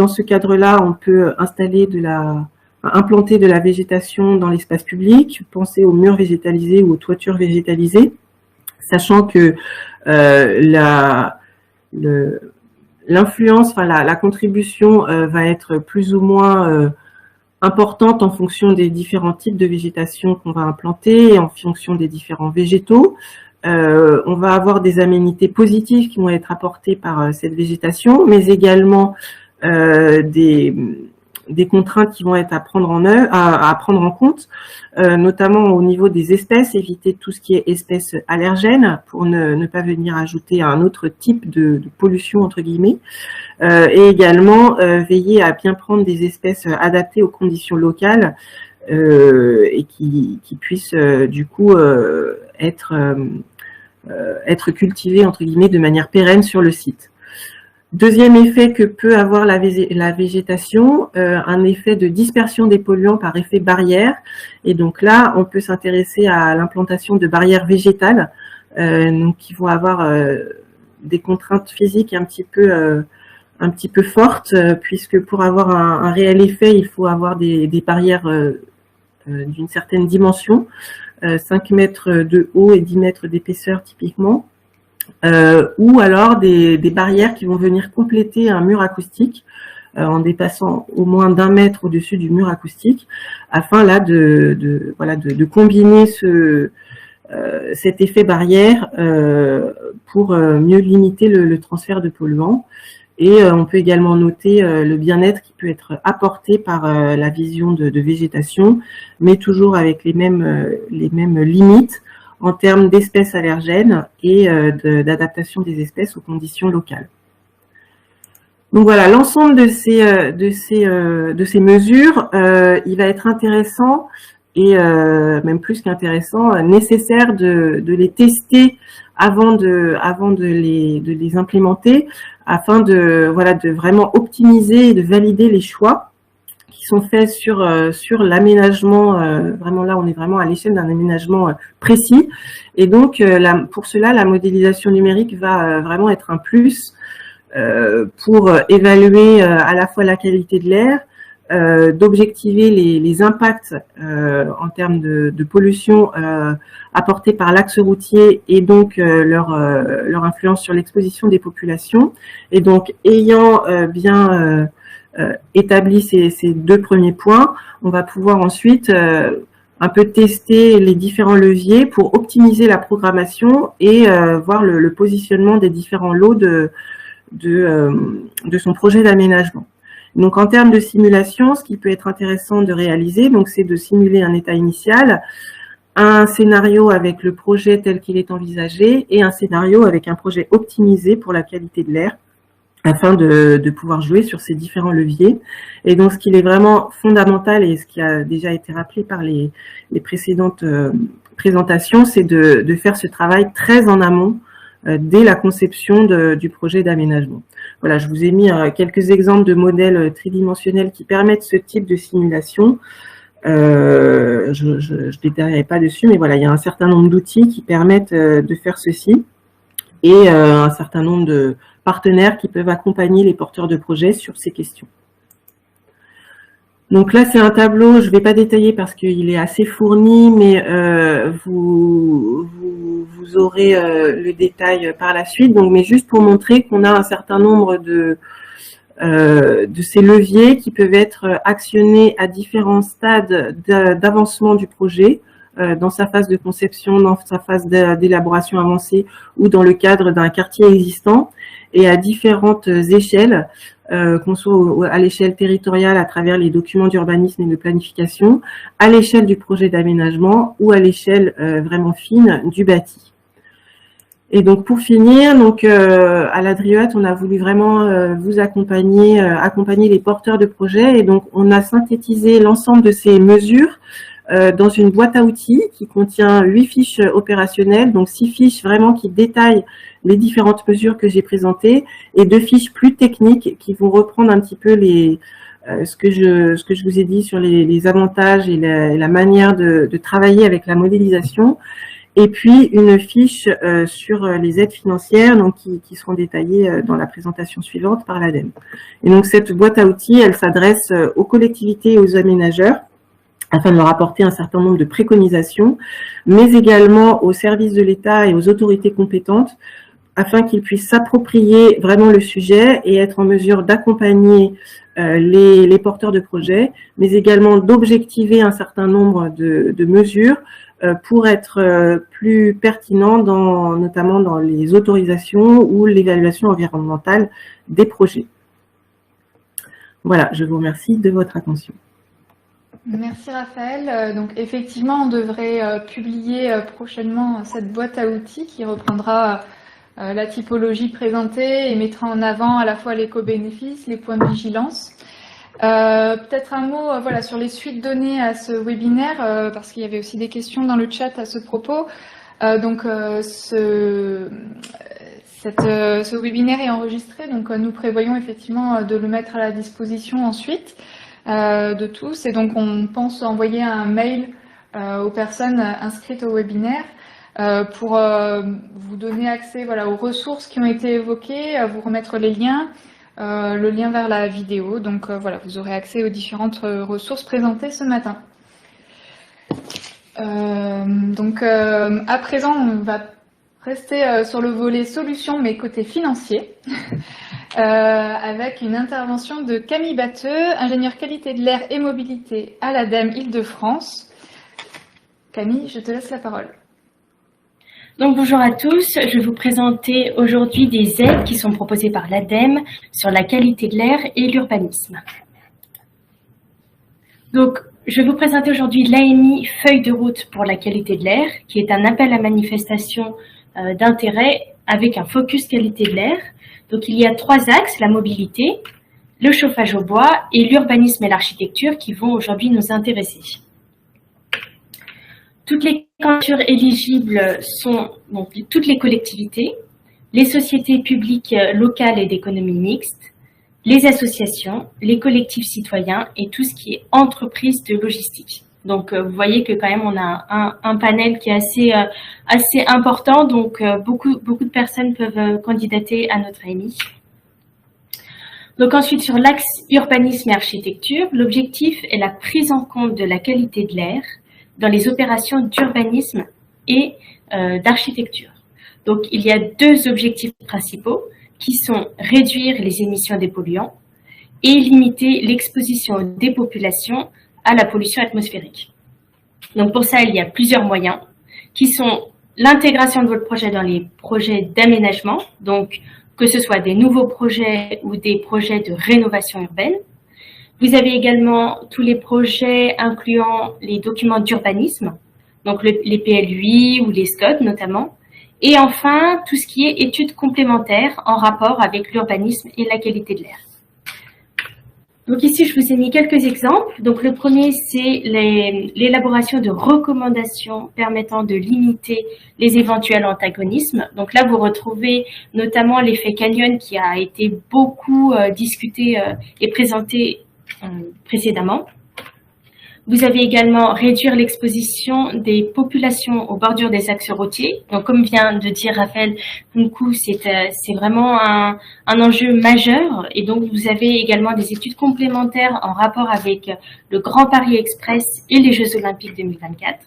dans ce cadre-là, on peut implanter de la végétation dans l'espace public, penser aux murs végétalisés ou aux toitures végétalisées, sachant que l'influence, enfin la contribution va être plus ou moins importante en fonction des différents types de végétation qu'on va implanter et en fonction des différents végétaux. On va avoir des aménités positives qui vont être apportées par cette végétation, mais également des contraintes qui vont être à prendre en compte, notamment au niveau des espèces, éviter tout ce qui est espèces allergènes pour ne pas venir ajouter un autre type de pollution, entre guillemets, et également veiller à bien prendre des espèces adaptées aux conditions locales et qui puissent du coup être cultivées, entre guillemets, de manière pérenne sur le site. Deuxième effet que peut avoir la végétation, un effet de dispersion des polluants par effet barrière. Et donc là, on peut s'intéresser à l'implantation de barrières végétales, donc qui vont avoir des contraintes physiques un petit peu fortes, puisque pour avoir un réel effet, il faut avoir des barrières d'une certaine dimension, 5 mètres de haut et 10 mètres d'épaisseur typiquement. Ou alors des barrières qui vont venir compléter un mur acoustique en dépassant au moins d'1 mètre au-dessus du mur acoustique, afin là de combiner cet effet barrière pour mieux limiter le transfert de polluants. Et on peut également noter le bien-être qui peut être apporté par la vision de végétation, mais toujours avec les mêmes limites en termes d'espèces allergènes et d'adaptation des espèces aux conditions locales. Donc voilà, l'ensemble de ces mesures, il va être intéressant et même plus qu'intéressant, nécessaire de les tester avant de les implémenter, afin de vraiment optimiser et de valider les choix qui sont faits sur l'aménagement. Vraiment là, on est vraiment à l'échelle d'un aménagement précis. Et donc, pour cela, la modélisation numérique va vraiment être un plus pour évaluer à la fois la qualité de l'air, d'objectiver les impacts en termes de pollution apportés par l'axe routier et donc leur influence sur l'exposition des populations. Et donc, ayant bien établi ces 2 premiers points, on va pouvoir ensuite un peu tester les différents leviers pour optimiser la programmation et voir le positionnement des différents lots de son projet d'aménagement. Donc, en termes de simulation, ce qui peut être intéressant de réaliser, donc, c'est de simuler un état initial, un scénario avec le projet tel qu'il est envisagé et un scénario avec un projet optimisé pour la qualité de l'air, afin de pouvoir jouer sur ces différents leviers. Et donc, ce qui est vraiment fondamental et ce qui a déjà été rappelé par les précédentes présentations, c'est de faire ce travail très en amont dès la conception du projet d'aménagement. Voilà, je vous ai mis quelques exemples de modèles tridimensionnels qui permettent ce type de simulation. Je ne détaillerai pas dessus, mais voilà, il y a un certain nombre d'outils qui permettent de faire ceci et un certain nombre de partenaires qui peuvent accompagner les porteurs de projets sur ces questions. Donc là, c'est un tableau, je ne vais pas détailler parce qu'il est assez fourni, mais vous aurez le détail par la suite. Donc, mais juste pour montrer qu'on a un certain nombre de ces leviers qui peuvent être actionnés à différents stades d'avancement du projet, dans sa phase de conception, dans sa phase d'élaboration avancée ou dans le cadre d'un quartier existant, et à différentes échelles, qu'on soit à l'échelle territoriale à travers les documents d'urbanisme et de planification, à l'échelle du projet d'aménagement ou à l'échelle vraiment fine du bâti. Et donc pour finir, donc à la DRIEAT, on a voulu vraiment vous accompagner les porteurs de projets, et donc on a synthétisé l'ensemble de ces mesures dans une boîte à outils qui contient 8 fiches opérationnelles, donc 6 fiches vraiment qui détaillent les différentes mesures que j'ai présentées, et 2 fiches plus techniques qui vont reprendre un petit peu ce que je vous ai dit sur les avantages et la manière de travailler avec la modélisation, et puis une fiche sur les aides financières, donc qui seront détaillées dans la présentation suivante par l'ADEME. Et donc cette boîte à outils, elle s'adresse aux collectivités et aux aménageurs afin de leur apporter un certain nombre de préconisations, mais également aux services de l'État et aux autorités compétentes afin qu'ils puissent s'approprier vraiment le sujet et être en mesure d'accompagner les porteurs de projets, mais également d'objectiver un certain nombre de mesures pour être plus pertinent notamment dans les autorisations ou l'évaluation environnementale des projets. Voilà, je vous remercie de votre attention. Merci Raphaël. Donc effectivement, on devrait publier prochainement cette boîte à outils qui reprendra la typologie présentée et mettra en avant à la fois l'éco-bénéfice, les points de vigilance. Peut-être un mot voilà, sur les suites données à ce webinaire, parce qu'il y avait aussi des questions dans le chat à ce propos. Ce webinaire est enregistré, donc nous prévoyons effectivement de le mettre à la disposition ensuite de tous. Et donc on pense envoyer un mail aux personnes inscrites au webinaire pour vous donner accès voilà, aux ressources qui ont été évoquées, vous remettre les liens, le lien vers la vidéo. Donc voilà, vous aurez accès aux différentes ressources présentées ce matin. À présent, on va rester sur le volet solutions, mais côté financier, avec une intervention de Camille Batteux, ingénieure qualité de l'air et mobilité à l'ADEME Île-de-France. Camille, je te laisse la parole. Donc bonjour à tous, je vais vous présenter aujourd'hui des aides qui sont proposées par l'ADEME sur la qualité de l'air et l'urbanisme. Donc je vais vous présenter aujourd'hui l'AMI Feuille de route pour la qualité de l'air, qui est un appel à manifestation d'intérêt avec un focus qualité de l'air. Donc il y a 3 axes, la mobilité, le chauffage au bois et l'urbanisme et l'architecture qui vont aujourd'hui nous intéresser. Toutes les candidatures éligibles sont donc toutes les collectivités, les sociétés publiques locales et d'économie mixte, les associations, les collectifs citoyens et tout ce qui est entreprise de logistique. Donc vous voyez que quand même on a un panel qui est assez important, donc beaucoup de personnes peuvent candidater à notre AMI. Donc ensuite sur l'axe urbanisme et architecture, l'objectif est la prise en compte de la qualité de l'air dans les opérations d'urbanisme et d'architecture. Donc, il y a 2 objectifs principaux qui sont réduire les émissions des polluants et limiter l'exposition des populations à la pollution atmosphérique. Donc, pour ça, il y a plusieurs moyens qui sont l'intégration de votre projet dans les projets d'aménagement, donc que ce soit des nouveaux projets ou des projets de rénovation urbaine. Vous avez également tous les projets incluant les documents d'urbanisme, donc les PLUI ou les SCOT notamment. Et enfin, tout ce qui est études complémentaires en rapport avec l'urbanisme et la qualité de l'air. Donc ici, je vous ai mis quelques exemples. Donc le premier, c'est l'élaboration de recommandations permettant de limiter les éventuels antagonismes. Donc là, vous retrouvez notamment l'effet canyon qui a été beaucoup discuté et présenté précédemment. Vous avez également réduire l'exposition des populations aux bordures des axes routiers. Donc, comme vient de dire Raphaël Nkou, c'est vraiment un enjeu majeur. Et donc, vous avez également des études complémentaires en rapport avec le Grand Paris Express et les Jeux Olympiques 2024.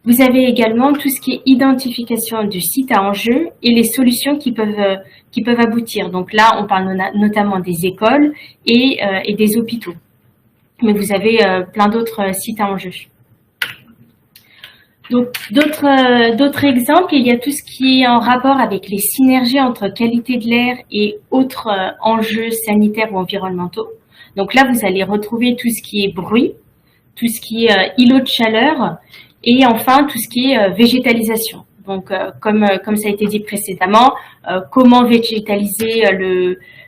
Vous avez également tout ce qui est identification du site à enjeu et les solutions qui peuvent aboutir. Donc là, on parle notamment des écoles et des hôpitaux. Mais vous avez plein d'autres sites à enjeu. Donc d'autres exemples, il y a tout ce qui est en rapport avec les synergies entre qualité de l'air et autres enjeux sanitaires ou environnementaux. Donc là, vous allez retrouver tout ce qui est bruit, tout ce qui est îlot de chaleur, et enfin, tout ce qui est végétalisation. Donc, comme ça a été dit précédemment, comment végétaliser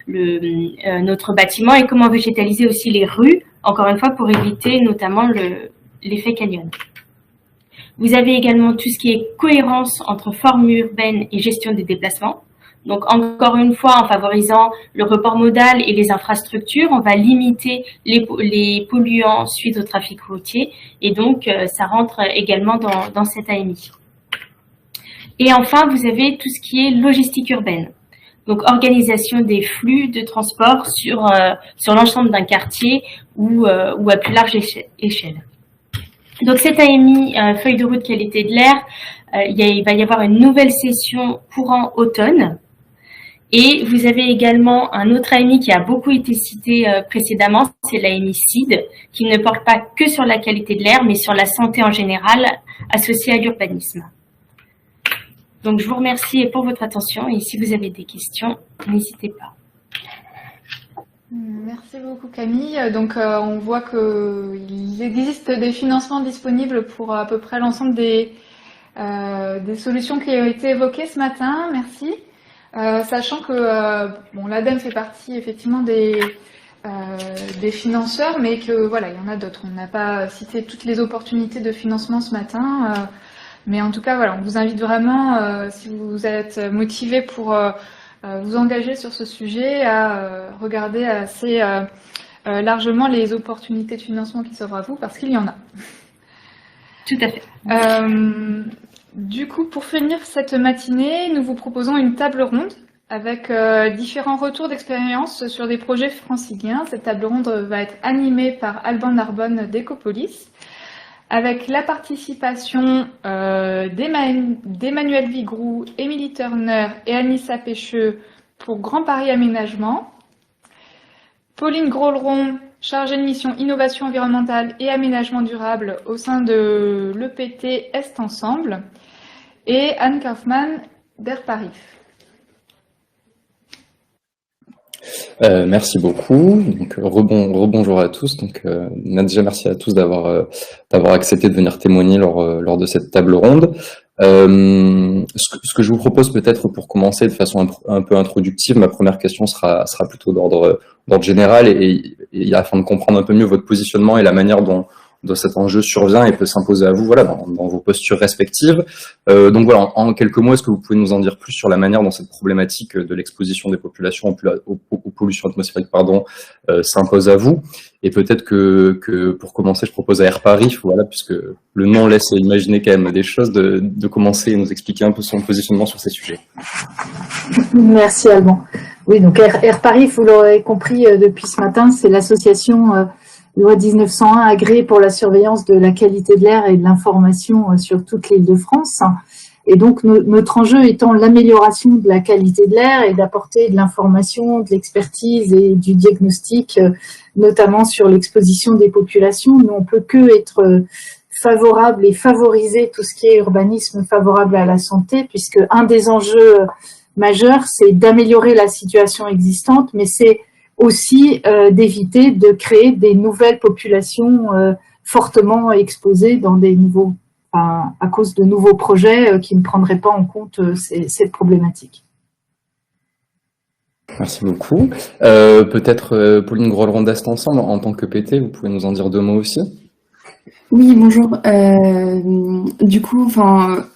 notre bâtiment et comment végétaliser aussi les rues, encore une fois, pour éviter notamment l'effet canyon. Vous avez également tout ce qui est cohérence entre forme urbaine et gestion des déplacements. Donc, encore une fois, en favorisant le report modal et les infrastructures, on va limiter les polluants suite au trafic routier. Et donc, ça rentre également dans cette AMI. Et enfin, vous avez tout ce qui est logistique urbaine. Donc, organisation des flux de transport sur l'ensemble d'un quartier ou à plus large échelle. Donc, cette AMI, feuille de route qualité de l'air, il va y avoir une nouvelle session courant automne. Et vous avez également un autre AMI qui a beaucoup été cité précédemment, c'est l'AMI CID, qui ne porte pas que sur la qualité de l'air, mais sur la santé en général, associée à l'urbanisme. Donc, je vous remercie pour votre attention et si vous avez des questions, n'hésitez pas. Merci beaucoup Camille. Donc on voit qu'il existe des financements disponibles pour à peu près l'ensemble des solutions qui ont été évoquées ce matin. Merci. Sachant que bon, l'ADEME fait partie effectivement des financeurs, mais que voilà, il y en a d'autres. On n'a pas cité toutes les opportunités de financement ce matin. Mais en tout cas, voilà, on vous invite vraiment, si vous êtes motivé pour vous engager sur ce sujet, à regarder assez largement les opportunités de financement qui s'offrent à vous, parce qu'il y en a. Tout à fait. Du coup, pour finir cette matinée, nous vous proposons une table ronde avec différents retours d'expérience sur des projets franciliens. Cette table ronde va être animée par Alban Narbonne d'Ecopolis, avec la participation d'Emmanuel Vigroux, Émilie Turner et Anissa Pêcheux pour Grand Paris Aménagement, Pauline Grolleron, chargée de mission Innovation environnementale et aménagement durable au sein de l'EPT Est Ensemble, et Anne Kaufmann d'Airparif. Merci beaucoup. Donc rebonjour à tous. Donc déjà merci à tous d'avoir accepté de venir témoigner lors de cette table ronde. Ce que je vous propose peut-être pour commencer de façon un peu introductive, ma première question sera plutôt d'ordre général et afin de comprendre un peu mieux votre positionnement et la manière dont cet enjeu survient et peut s'imposer à vous, voilà, dans vos postures respectives. Donc voilà, en quelques mots, est-ce que vous pouvez nous en dire plus sur la manière dont cette problématique de l'exposition des populations aux pollutions atmosphériques, s'impose à vous? Et peut-être que pour commencer, je propose à Airparif, voilà, puisque le nom laisse imaginer quand même des choses, de commencer et nous expliquer un peu son positionnement sur ces sujets. Merci Alban. Oui, donc Airparif, vous l'aurez compris depuis ce matin, c'est l'association loi 1901 agréée pour la surveillance de la qualité de l'air et de l'information sur toute l'Île-de-France. Et donc, notre enjeu étant l'amélioration de la qualité de l'air et d'apporter de l'information, de l'expertise et du diagnostic, notamment sur l'exposition des populations. Nous, on peut que être favorable et favoriser tout ce qui est urbanisme favorable à la santé, puisque un des enjeux majeurs, c'est d'améliorer la situation existante, mais c'est aussi d'éviter de créer des nouvelles populations fortement exposées dans des nouveaux, à cause de nouveaux projets qui ne prendraient pas en compte cette problématique. Merci beaucoup. Peut-être Pauline Grolleron d'Est Ensemble, en tant que PT, vous pouvez nous en dire deux mots aussi? Oui, bonjour. Du coup,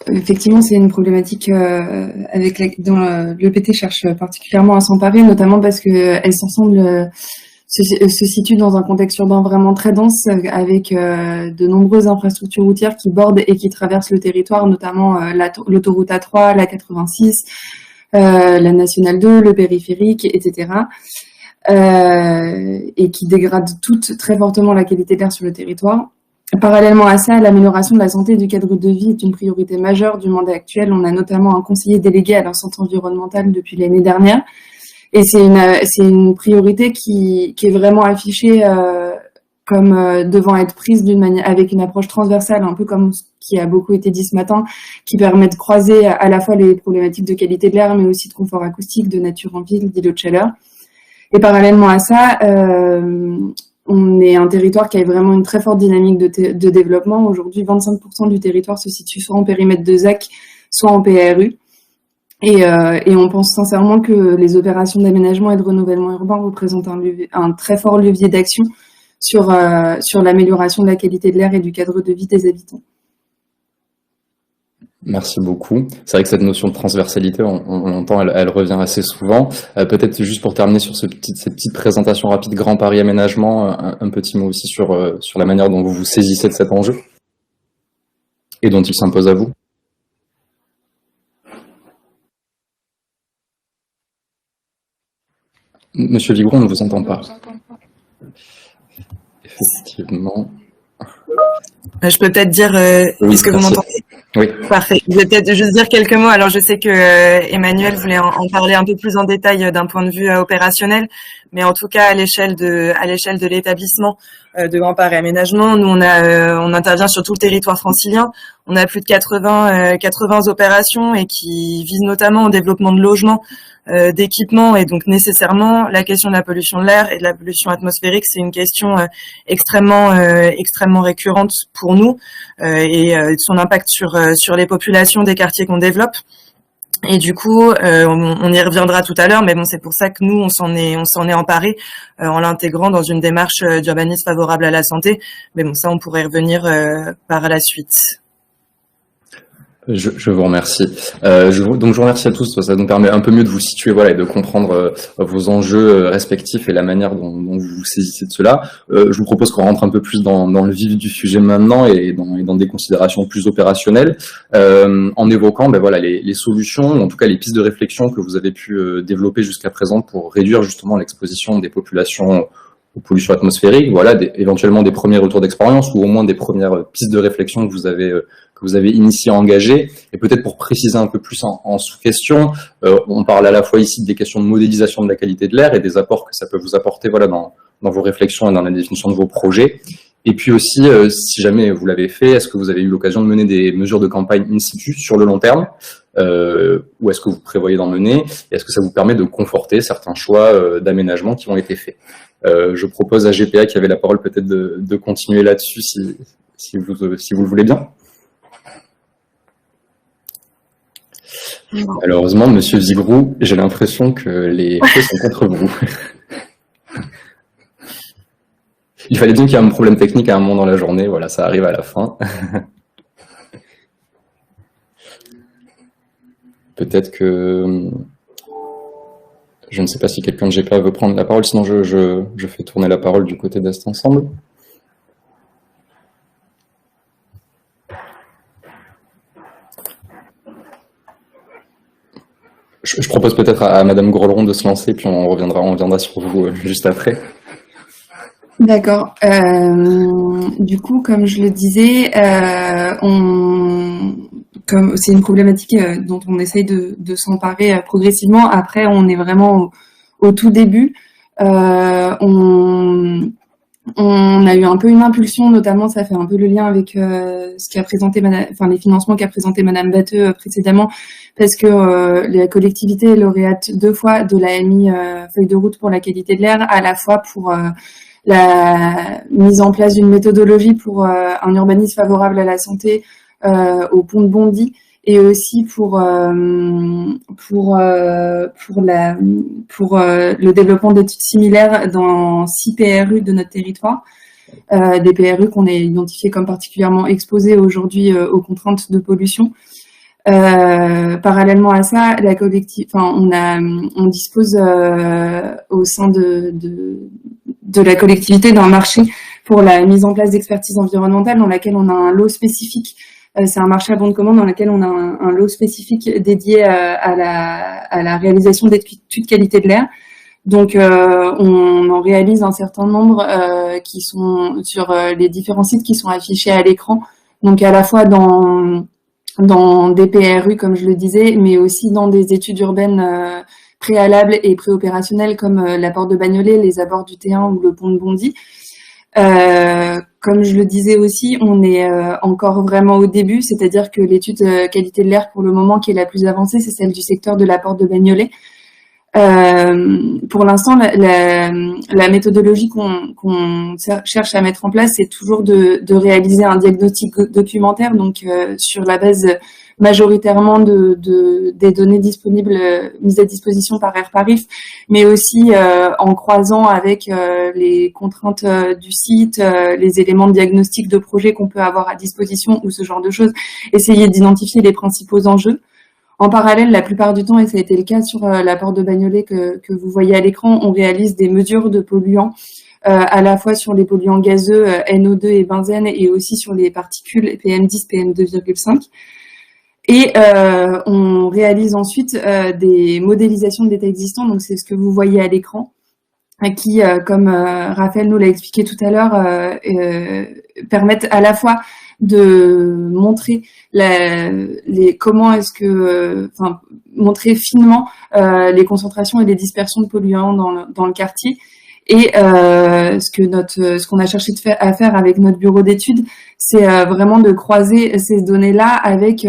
effectivement, c'est une problématique dont l'EPT cherche particulièrement à s'emparer, notamment parce que Est Ensemble se situe dans un contexte urbain vraiment très dense, avec de nombreuses infrastructures routières qui bordent et qui traversent le territoire, notamment l'autoroute A3, la 86, la nationale 2, le périphérique, etc. Et qui dégradent toutes très fortement la qualité de l'air sur le territoire. Parallèlement à ça, l'amélioration de la santé et du cadre de vie est une priorité majeure du mandat actuel. On a notamment un conseiller délégué à la santé environnementale depuis l'année dernière. Et c'est une priorité qui est vraiment affichée comme devant être prise avec une approche transversale, un peu comme ce qui a beaucoup été dit ce matin, qui permet de croiser à la fois les problématiques de qualité de l'air, mais aussi de confort acoustique, de nature en ville, d'îlots de chaleur. Et parallèlement à ça, on est un territoire qui a vraiment une très forte dynamique de développement. Aujourd'hui, 25% du territoire se situe soit en périmètre de ZAC, soit en PRU. Et on pense sincèrement que les opérations d'aménagement et de renouvellement urbain représentent un très fort levier d'action sur l'amélioration de la qualité de l'air et du cadre de vie des habitants. Merci beaucoup. C'est vrai que cette notion de transversalité, on l'entend, elle revient assez souvent. Peut-être juste pour terminer sur cette petite présentation rapide Grand Paris Aménagement, un petit mot aussi sur la manière dont vous vous saisissez de cet enjeu et dont il s'impose à vous. Monsieur Vigrou, on ne vous entend pas. Effectivement. Je peux peut-être dire, Oui, est-ce que vous m'entendez? Oui. Parfait. Je vais peut-être juste dire quelques mots. Alors, je sais que Emmanuel voulait en parler un peu plus en détail d'un point de vue opérationnel, mais en tout cas à l'échelle de l'établissement de Grand Paris Aménagement, nous on intervient sur tout le territoire francilien. On a plus de 80 opérations et qui visent notamment au développement de logements, d'équipements, et donc nécessairement la question de la pollution de l'air et de la pollution atmosphérique, c'est une question extrêmement récurrente pour nous et son impact sur les populations des quartiers qu'on développe. Et du coup, on y reviendra tout à l'heure, mais bon, c'est pour ça que nous, on s'en est emparé en l'intégrant dans une démarche d'urbanisme favorable à la santé. Mais bon, ça, on pourrait y revenir par la suite. Je vous remercie. Donc je vous remercie à tous. Ça nous permet un peu mieux de vous situer, voilà, et de comprendre vos enjeux respectifs et la manière dont vous vous saisissez de cela. Je vous propose qu'on rentre un peu plus dans le vif du sujet maintenant et dans des considérations plus opérationnelles, en évoquant voilà, les solutions, ou en tout cas les pistes de réflexion que vous avez pu développer jusqu'à présent pour réduire justement l'exposition des populations aux pollutions atmosphériques. Voilà, éventuellement des premiers retours d'expérience ou au moins des premières pistes de réflexion que vous avez initié, engagé. Et peut-être pour préciser un peu plus en sous-question, on parle à la fois ici des questions de modélisation de la qualité de l'air et des apports que ça peut vous apporter, voilà, dans vos réflexions et dans la définition de vos projets. Et puis aussi, si jamais vous l'avez fait, est-ce que vous avez eu l'occasion de mener des mesures de campagne in situ sur le long terme, ou est-ce que vous prévoyez d'en mener, et est-ce que ça vous permet de conforter certains choix d'aménagement qui ont été faits? Je propose à GPA, qui avait la parole, peut-être de continuer là-dessus si vous le voulez bien. Malheureusement, Monsieur Vigrou, j'ai l'impression que les faits sont contre vous. Il fallait bien qu'il y ait un problème technique à un moment dans la journée, voilà, ça arrive à la fin. Peut-être que... Je ne sais pas si quelqu'un de GPA veut prendre la parole, sinon je fais tourner la parole du côté d'Est Ensemble. Je propose peut-être à Madame Grolleron de se lancer, puis on reviendra sur vous juste après. D'accord. Du coup, comme je le disais, comme c'est une problématique dont on essaye de s'emparer progressivement. Après, on est vraiment au tout début. On a eu un peu une impulsion, notamment, ça fait un peu le lien avec ce qu'a présenté les financements qu'a présenté Madame Batteux précédemment, parce que la collectivité est lauréate 2 fois de l'AMI feuille de route pour la qualité de l'air, à la fois pour la mise en place d'une méthodologie pour un urbanisme favorable à la santé au pont de Bondy, et aussi pour le développement d'études similaires dans 6 PRU de notre territoire, des PRU qu'on a identifiés comme particulièrement exposés aujourd'hui aux contraintes de pollution. Parallèlement à ça, on dispose au sein de la collectivité d'un marché pour la mise en place d'expertise environnementale, dans laquelle on a un lot spécifique. C'est un marché à bon de commande dans lequel on a un lot spécifique dédié à la réalisation d'études qualité de l'air. Donc, on en réalise un certain nombre qui sont sur les différents sites qui sont affichés à l'écran. Donc, à la fois dans des PRU, comme je le disais, mais aussi dans des études urbaines préalables et préopérationnelles, comme la porte de Bagnolet, les abords du T1 ou le pont de Bondy. Comme je le disais aussi, on est encore vraiment au début, c'est-à-dire que l'étude qualité de l'air pour le moment qui est la plus avancée, c'est celle du secteur de la porte de Bagnolet. Pour l'instant, la méthodologie qu'on cherche à mettre en place, c'est toujours de réaliser un diagnostic documentaire, donc sur la base majoritairement des données disponibles mises à disposition par Airparif, mais aussi en croisant avec les contraintes du site, les éléments de diagnostic de projet qu'on peut avoir à disposition ou ce genre de choses, essayer d'identifier les principaux enjeux. En parallèle, la plupart du temps, et ça a été le cas sur la porte de Bagnolet que vous voyez à l'écran, on réalise des mesures de polluants, à la fois sur les polluants gazeux, NO2 et benzène, et aussi sur les particules PM10, PM2,5. Et on réalise ensuite des modélisations de l'état existant, donc c'est ce que vous voyez à l'écran, qui, comme Raphaël nous l'a expliqué tout à l'heure, permettent à la fois de montrer comment est-ce que, montrer finement les concentrations et les dispersions de polluants dans le quartier. Et ce qu'on a cherché à faire avec notre bureau d'études, c'est vraiment de croiser ces données-là avec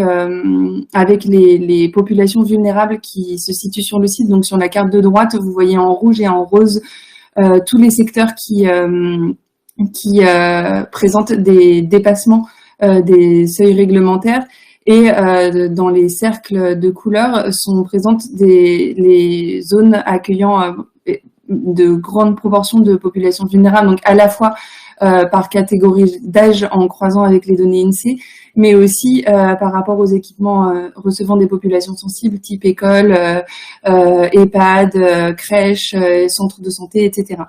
les populations vulnérables qui se situent sur le site. Donc sur la carte de droite, vous voyez en rouge et en rose tous les secteurs qui présentent des dépassements des seuils réglementaires. Et dans les cercles de couleur sont présentes les zones accueillant de grandes proportions de populations vulnérables, donc à la fois par catégorie d'âge en croisant avec les données INSEE, mais aussi par rapport aux équipements recevant des populations sensibles, type école, EHPAD, crèche, centre de santé, etc.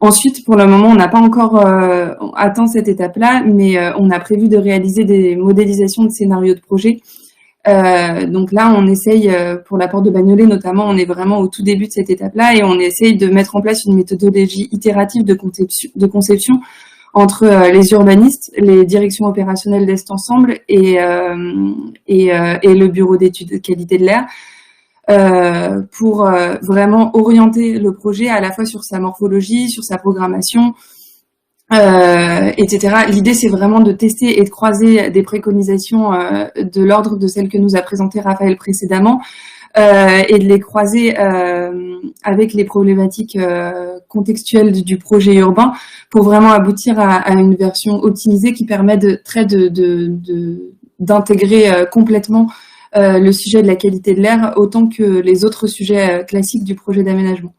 Ensuite, pour le moment, on n'a pas encore atteint cette étape-là, mais on a prévu de réaliser des modélisations de scénarios de projet. Donc là, on essaye, pour la porte de Bagnolet notamment, on est vraiment au tout début de cette étape-là et on essaye de mettre en place une méthodologie itérative de conception entre les urbanistes, les directions opérationnelles d'Est Ensemble et le bureau d'études de qualité de l'air pour vraiment orienter le projet à la fois sur sa morphologie, sur sa programmation, etc. L'idée, c'est vraiment de tester et de croiser des préconisations de l'ordre de celles que nous a présentées Raphaël précédemment et de les croiser avec les problématiques contextuelles du projet urbain pour vraiment aboutir à une version optimisée qui permet d'intégrer complètement le sujet de la qualité de l'air autant que les autres sujets classiques du projet d'aménagement.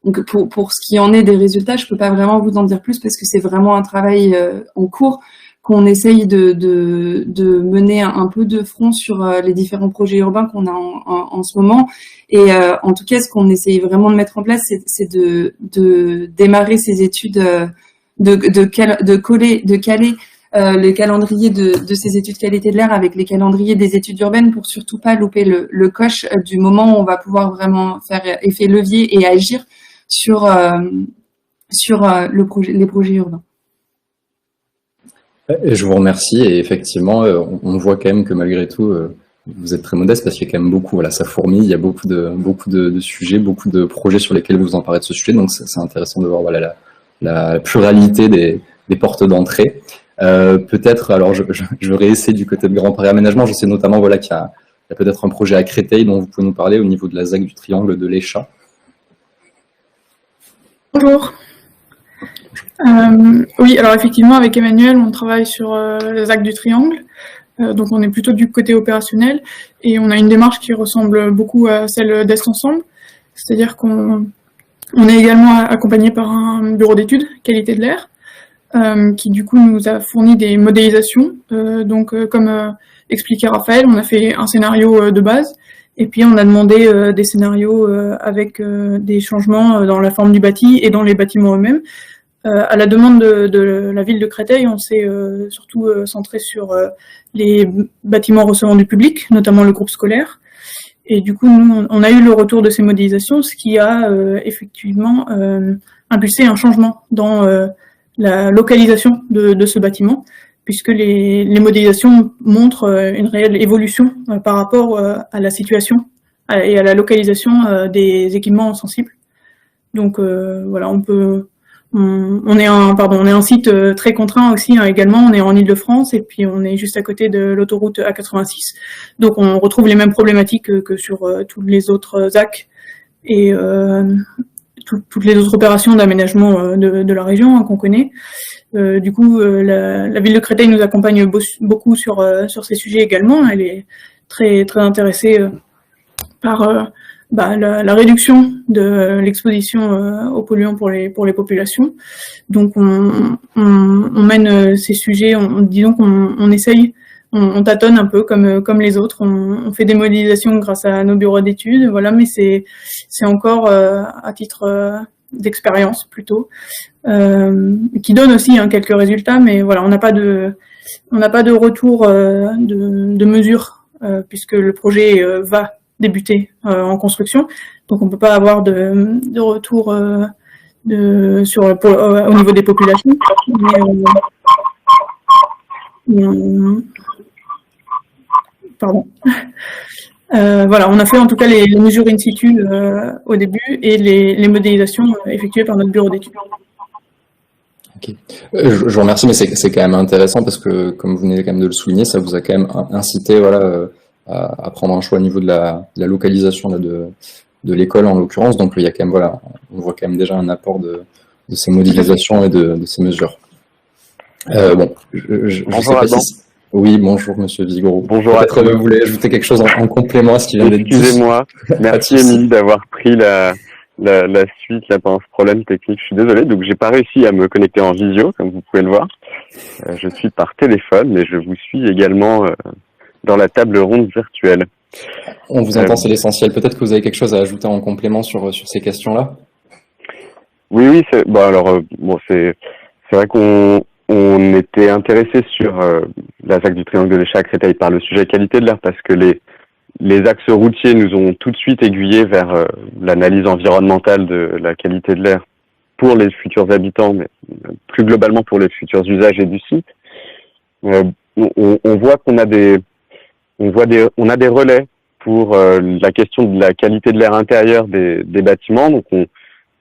Donc pour ce qui en est des résultats, je peux pas vraiment vous en dire plus parce que c'est vraiment un travail en cours qu'on essaye de mener un peu de front sur les différents projets urbains qu'on a en ce moment. Et en tout cas, ce qu'on essaye vraiment de mettre en place, c'est de démarrer ces études, de caler le calendrier de ces études qualité de l'air avec les calendriers des études urbaines pour surtout pas louper le coche du moment où on va pouvoir vraiment faire effet levier et agir sur les projets urbains. Je vous remercie et effectivement, on voit quand même que malgré tout, vous êtes très modeste parce qu'il y a quand même beaucoup, voilà, ça fourmille, il y a beaucoup de sujets, beaucoup de projets sur lesquels vous emparez de ce sujet, donc c'est intéressant de voir voilà, la pluralité des portes d'entrée. Peut-être, alors je réessaie du côté de Grand Paris Aménagement, je sais notamment voilà, qu'il y a peut-être un projet à Créteil dont vous pouvez nous parler au niveau de la ZAC du Triangle de l'Échat. Bonjour. Oui, alors effectivement, avec Emmanuel, on travaille sur la ZAC du Triangle. Donc on est plutôt du côté opérationnel et on a une démarche qui ressemble beaucoup à celle d'Est Ensemble. C'est-à-dire qu'on est également accompagné par un bureau d'études qualité de l'air qui du coup nous a fourni des modélisations. Donc comme expliquait Raphaël, on a fait un scénario de base et puis on a demandé des scénarios avec des changements dans la forme du bâti et dans les bâtiments eux-mêmes. À la demande de la ville de Créteil, on s'est surtout centré sur les bâtiments recevant du public, notamment le groupe scolaire. Et du coup, nous, on a eu le retour de ces modélisations, ce qui a effectivement impulsé un changement dans la localisation de ce bâtiment, puisque les modélisations montrent une réelle évolution par rapport à la situation et à la localisation des équipements sensibles. Donc voilà, on est un site très contraint aussi également, on est en Île-de-France et puis on est juste à côté de l'autoroute A86. Donc on retrouve les mêmes problématiques que sur toutes les autres ZAC et toutes les autres opérations d'aménagement de la région qu'on connaît. Du coup, la ville de Créteil nous accompagne beaucoup sur ces sujets également. Elle est très, très intéressée par la réduction de l'exposition aux polluants pour les populations. Donc on mène ces sujets, disons qu'on essaye, on tâtonne un peu comme les autres, on fait des modélisations grâce à nos bureaux d'études, voilà, mais c'est encore à titre d'expérience plutôt, qui donne aussi quelques résultats, mais voilà, on n'a pas de retour de mesure puisque le projet va débuter en construction, donc on peut pas avoir de retour au niveau des populations. Pardon. Voilà, on a fait en tout cas les mesures in situ au début et les modélisations effectuées par notre bureau d'études. Okay. Je vous remercie, mais c'est quand même intéressant parce que, comme vous venez quand même de le souligner, ça vous a quand même incité voilà, à prendre un choix au niveau de la localisation là, de l'école en l'occurrence. Donc il y a quand même, voilà, on voit quand même déjà un apport de ces modélisations et de ces mesures. Bon, je sais pas si... Oui, bonjour Monsieur Vigouroux. Bonjour à tous. Vous voulez ajouter quelque chose en complément à ce qui vient d'être dit? Excusez-moi, merci Émilie d'avoir pris la suite là pendant ce problème technique. Je suis désolé, donc j'ai pas réussi à me connecter en visio, comme vous pouvez le voir. Je suis par téléphone, mais je vous suis également dans la table ronde virtuelle. On vous entend, c'est l'essentiel. Peut-être que vous avez quelque chose à ajouter en complément sur ces questions-là? Oui, c'est vrai qu'on était intéressé sur la ZAC du Triangle de l'Échat à Créteil par le sujet qualité de l'air parce que les axes routiers nous ont tout de suite aiguillés vers l'analyse environnementale de la qualité de l'air pour les futurs habitants, mais plus globalement pour les futurs usagers du site. On voit qu'on a des relais pour la question de la qualité de l'air intérieur des bâtiments. Donc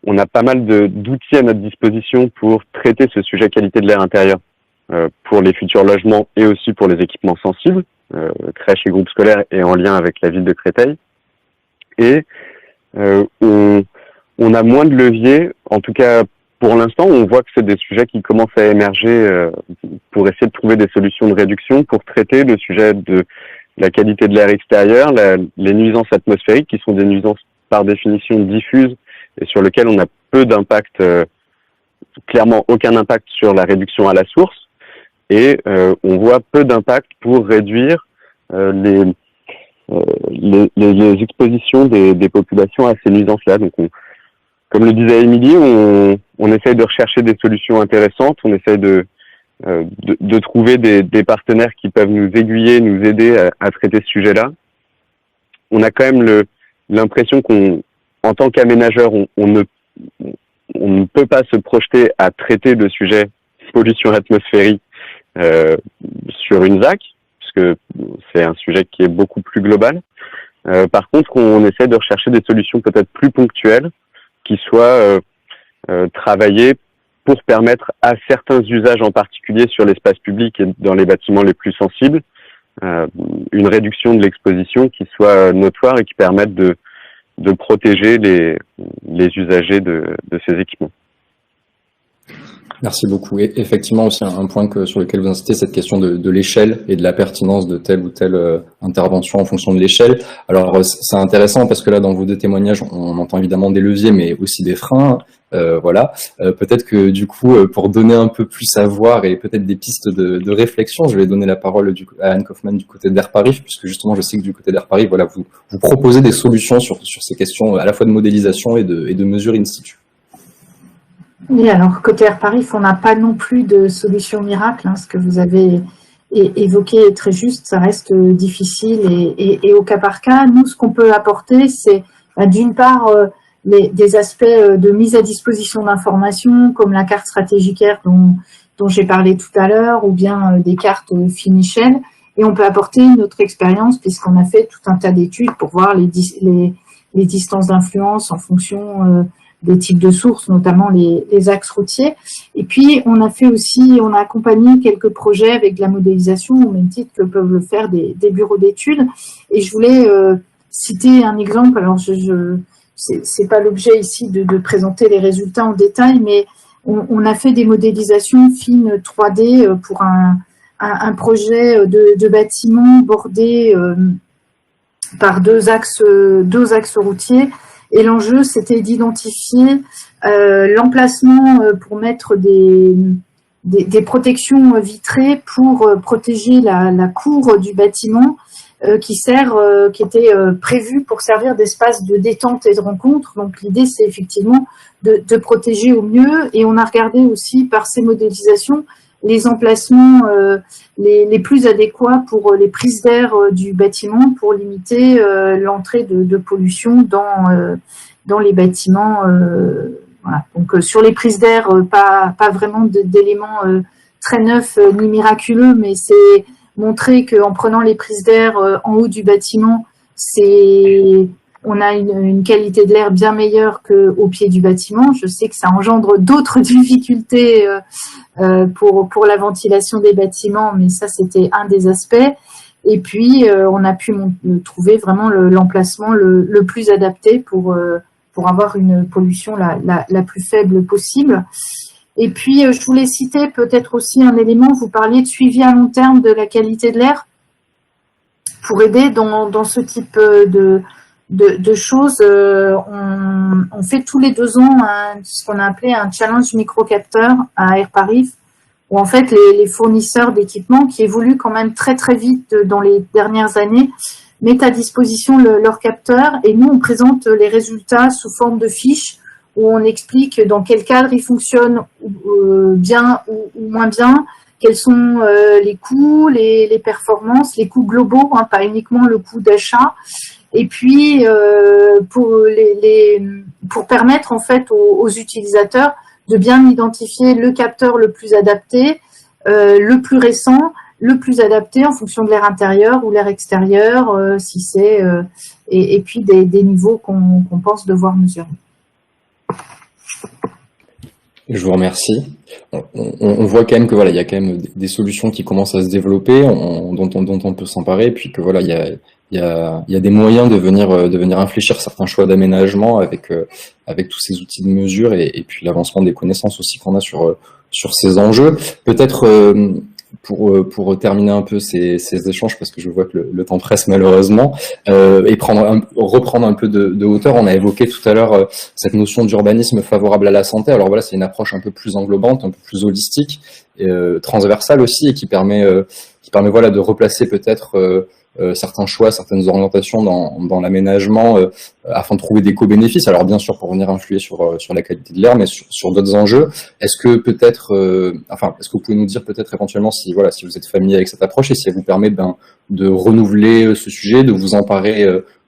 on a pas mal d'outils à notre disposition pour traiter ce sujet qualité de l'air intérieur pour les futurs logements et aussi pour les équipements sensibles, crèches et groupes scolaires et en lien avec la ville de Créteil. Et on a moins de leviers, en tout cas pour l'instant, on voit que c'est des sujets qui commencent à émerger pour essayer de trouver des solutions de réduction pour traiter le sujet de la qualité de l'air extérieur, les nuisances atmosphériques qui sont des nuisances par définition diffuses et sur lesquelles on a peu d'impact, clairement aucun impact sur la réduction à la source. Et on voit peu d'impact pour réduire les expositions des populations à ces nuisances-là. Donc, comme le disait Émilie, on essaye de rechercher des solutions intéressantes, on essaye de trouver des partenaires qui peuvent nous aiguiller, nous aider à traiter ce sujet-là. On a quand même l'impression qu'en tant qu'aménageur, on ne peut pas se projeter à traiter le sujet pollution atmosphérique sur une ZAC, puisque c'est un sujet qui est beaucoup plus global. Par contre, on essaie de rechercher des solutions peut-être plus ponctuelles qui soient travaillées pour permettre à certains usages en particulier sur l'espace public et dans les bâtiments les plus sensibles, une réduction de l'exposition qui soit notoire et qui permette de protéger les usagers de ces équipements. Merci beaucoup. Et effectivement aussi un point sur lequel vous insistez, cette question de l'échelle et de la pertinence de telle ou telle intervention en fonction de l'échelle. Alors c'est intéressant parce que là dans vos deux témoignages, on entend évidemment des leviers mais aussi des freins. Voilà. Peut-être que du coup, pour donner un peu plus à voir et peut-être des pistes de réflexion, je vais donner la parole à Anne Kaufmann du côté d'Air Paris, puisque justement je sais que du côté d'Air Paris, voilà, vous proposez des solutions sur ces questions à la fois de modélisation et de mesures in situ. Oui, alors côté Air Paris, on n'a pas non plus de solution miracle. Ce que vous avez évoqué est très juste, ça reste difficile et au cas par cas. Nous, ce qu'on peut apporter, c'est d'une part des aspects de mise à disposition d'informations, comme la carte stratégique air dont j'ai parlé tout à l'heure, ou bien des cartes Finichel. Et on peut apporter notre expérience, puisqu'on a fait tout un tas d'études pour voir les distances d'influence en fonction des types de sources, notamment les axes routiers. Et puis, on a accompagné quelques projets avec de la modélisation, au même titre que peuvent le faire des bureaux d'études. Et je voulais citer un exemple. Alors, c'est pas l'objet ici de présenter les résultats en détail, mais on a fait des modélisations fines 3D pour un projet de bâtiment bordé par deux axes routiers. Et l'enjeu, c'était d'identifier l'emplacement pour mettre des protections vitrées pour protéger la cour du bâtiment qui était prévue pour servir d'espace de détente et de rencontre. Donc l'idée, c'est effectivement de protéger au mieux. Et on a regardé aussi par ces modélisations les emplacements les plus adéquats pour les prises d'air du bâtiment pour limiter l'entrée de pollution dans les bâtiments Voilà. Donc sur les prises d'air, pas vraiment d'éléments très neufs ni miraculeux, mais c'est montrer qu'en prenant les prises d'air en haut du bâtiment, on a une qualité de l'air bien meilleure qu'au pied du bâtiment. Je sais que ça engendre d'autres difficultés pour la ventilation des bâtiments, mais ça, c'était un des aspects. Et puis, on a pu trouver vraiment l'emplacement le plus adapté pour avoir une pollution la plus faible possible. Et puis, je voulais citer peut-être aussi un élément, vous parliez de suivi à long terme de la qualité de l'air pour aider dans ce type de choses. On fait tous les 2 ans ce qu'on a appelé un challenge microcapteur à Air Paris, où en fait les fournisseurs d'équipements qui évoluent quand même très très vite dans les dernières années mettent à disposition leurs capteurs, et nous on présente les résultats sous forme de fiches où on explique dans quel cadre ils fonctionnent bien ou moins bien, quels sont les coûts, les performances, les coûts globaux, pas uniquement le coût d'achat. Et puis pour permettre en fait aux utilisateurs de bien identifier le capteur le plus adapté, le plus récent, le plus adapté en fonction de l'air intérieur ou l'air extérieur, si c'est et puis des niveaux qu'on pense devoir mesurer. Je vous remercie. On voit quand même que voilà, il y a quand même des solutions qui commencent à se développer, dont on peut s'emparer, et puis que voilà, il y a des moyens de venir infléchir certains choix d'aménagement avec tous ces outils de mesure et puis l'avancement des connaissances aussi qu'on a sur ces enjeux. Peut-être pour terminer un peu ces échanges, parce que je vois que le temps presse malheureusement, et reprendre un peu de hauteur. On a évoqué tout à l'heure cette notion d'urbanisme favorable à la santé. Alors voilà, c'est une approche un peu plus englobante, un peu plus holistique, transversale aussi, et qui permet voilà de replacer peut-être certains choix, certaines orientations dans l'aménagement afin de trouver des co-bénéfices. Alors bien sûr pour venir influer sur la qualité de l'air, mais sur d'autres enjeux. Est-ce que peut-être, est-ce que vous pouvez nous dire peut-être éventuellement si vous êtes familier avec cette approche et si elle vous permet de renouveler ce sujet, de vous emparer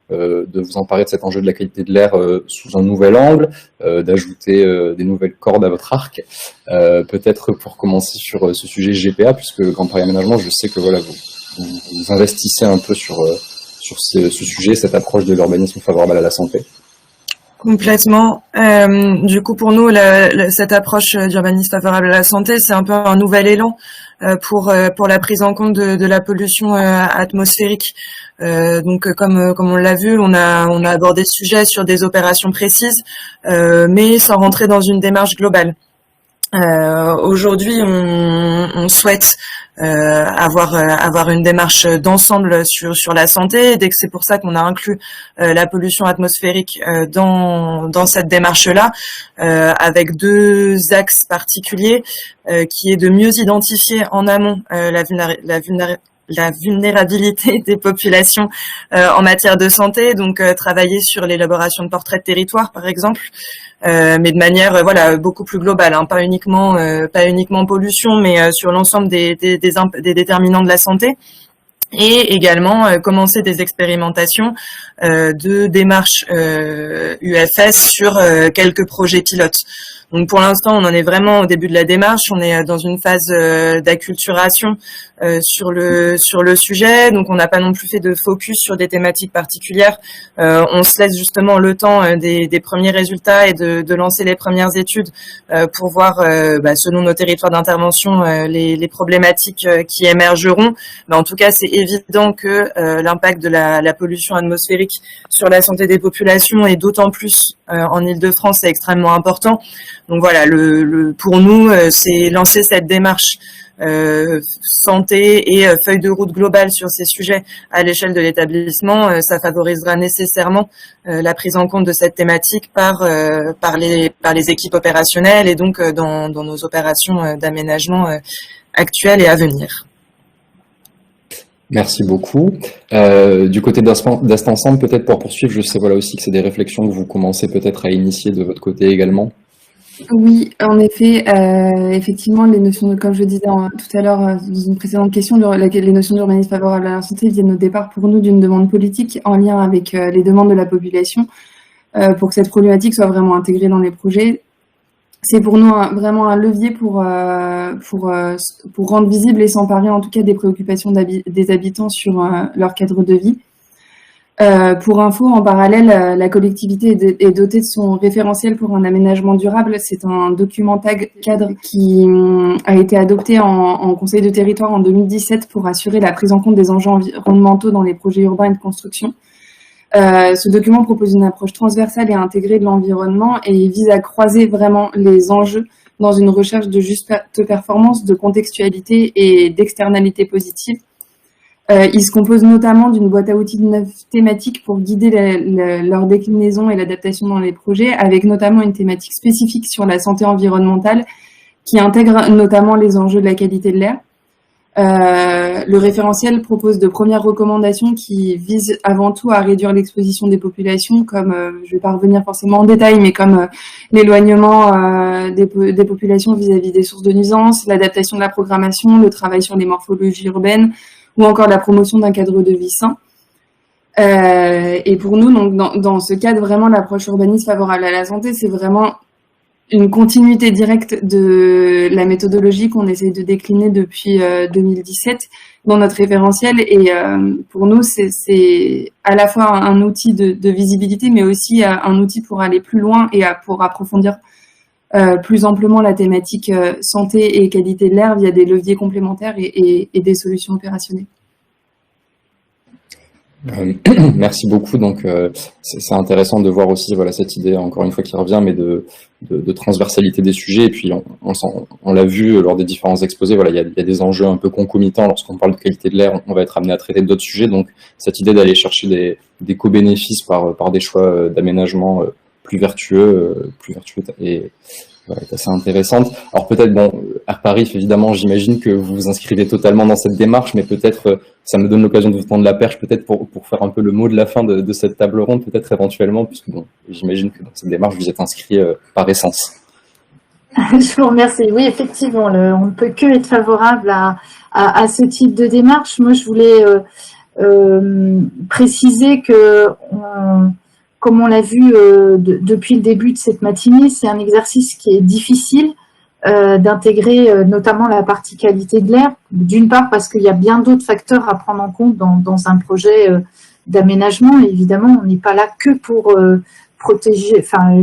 de cet enjeu de la qualité de l'air sous un nouvel angle, d'ajouter des nouvelles cordes à votre arc. Peut-être pour commencer sur ce sujet GPA, puisque Grand Paris Aménagement, je sais que voilà vous investissez un peu sur ce sujet, cette approche de l'urbanisme favorable à la santé. Complètement. Du coup, pour nous, cette approche d'urbanisme favorable à la santé, c'est un peu un nouvel élan pour la prise en compte de la pollution atmosphérique. Donc, comme on l'a vu, on a abordé le sujet sur des opérations précises, mais sans rentrer dans une démarche globale. Aujourd'hui, on souhaite avoir une démarche d'ensemble sur la santé, et c'est pour ça qu'on a inclus la pollution atmosphérique dans cette démarche-là, avec 2 axes particuliers, qui est de mieux identifier en amont la vulnérabilité des populations en matière de santé, donc travailler sur l'élaboration de portraits de territoire par exemple, mais de manière beaucoup plus globale, pas uniquement pollution, mais sur l'ensemble des déterminants de la santé. Et également commencer des expérimentations de démarches UFS sur quelques projets pilotes. Donc pour l'instant, on en est vraiment au début de la démarche. On est dans une phase d'acculturation sur le sujet. Donc on n'a pas non plus fait de focus sur des thématiques particulières. On se laisse justement le temps des premiers résultats et de lancer les premières études pour voir, selon nos territoires d'intervention, les problématiques qui émergeront. Mais en tout cas, c'est évident que l'impact de la pollution atmosphérique sur la santé des populations, et d'autant plus en Île-de-France, c'est extrêmement important. Donc voilà, pour nous, c'est lancer cette démarche santé et feuille de route globale sur ces sujets à l'échelle de l'établissement. Ça favorisera nécessairement la prise en compte de cette thématique par les équipes opérationnelles, et donc dans nos opérations d'aménagement actuelles et à venir. Merci beaucoup. Du côté d'Ast Ensemble, peut-être pour poursuivre, je sais aussi que c'est des réflexions que vous commencez peut-être à initier de votre côté également. Oui, en effet, effectivement, les notions, comme je disais tout à l'heure dans une précédente question, les notions d'urbanisme favorable à la santé viennent au départ pour nous d'une demande politique en lien avec les demandes de la population, pour que cette problématique soit vraiment intégrée dans les projets. c'est pour nous vraiment un levier pour rendre visible et s'emparer en tout cas des préoccupations des habitants sur leur cadre de vie. Pour info, en parallèle, la collectivité est dotée de son référentiel pour un aménagement durable. C'est un document cadre qui a été adopté en Conseil de territoire en 2017 pour assurer la prise en compte des enjeux environnementaux dans les projets urbains et de construction. Ce document propose une approche transversale et intégrée de l'environnement et il vise à croiser vraiment les enjeux dans une recherche de juste performance, de contextualité et d'externalité positive. Il se compose notamment d'une boîte à outils de 9 thématiques pour guider leur déclinaison et l'adaptation dans les projets, avec notamment une thématique spécifique sur la santé environnementale qui intègre notamment les enjeux de la qualité de l'air. Le référentiel propose de premières recommandations qui visent avant tout à réduire l'exposition des populations, comme, je ne vais pas revenir forcément en détail, mais comme l'éloignement des populations vis-à-vis des sources de nuisances, l'adaptation de la programmation, le travail sur les morphologies urbaines, ou encore la promotion d'un cadre de vie sain. Et pour nous, donc, dans ce cadre, vraiment, l'approche urbaniste favorable à la santé, c'est vraiment une continuité directe de la méthodologie qu'on essaie de décliner depuis 2017 dans notre référentiel. Et pour nous, c'est à la fois un outil de visibilité, mais aussi un outil pour aller plus loin et pour approfondir plus amplement la thématique santé et qualité de l'air via des leviers complémentaires et des solutions opérationnelles. Merci beaucoup. Donc, c'est intéressant de voir aussi, voilà, cette idée, encore une fois, qui revient, mais de transversalité des sujets. Et puis, on l'a vu lors des différents exposés. Voilà, il y a des enjeux un peu concomitants. Lorsqu'on parle de qualité de l'air, on va être amené à traiter d'autres sujets. Donc, cette idée d'aller chercher des co-bénéfices par des choix d'aménagement plus vertueux et est assez intéressante. Alors peut-être, bon, AirParif, évidemment, j'imagine que vous vous inscrivez totalement dans cette démarche, mais peut-être, ça me donne l'occasion de vous tendre la perche, peut-être pour faire un peu le mot de la fin de cette table ronde, peut-être éventuellement, puisque bon, j'imagine que dans cette démarche, vous êtes inscrit par essence. Je vous remercie. Oui, effectivement, on ne peut que être favorable à ce type de démarche. Moi, je voulais préciser que comme on l'a vu depuis le début de cette matinée, c'est un exercice qui est difficile d'intégrer notamment la partie qualité de l'air. D'une part parce qu'il y a bien d'autres facteurs à prendre en compte dans un projet d'aménagement. Évidemment, on n'est pas là que pour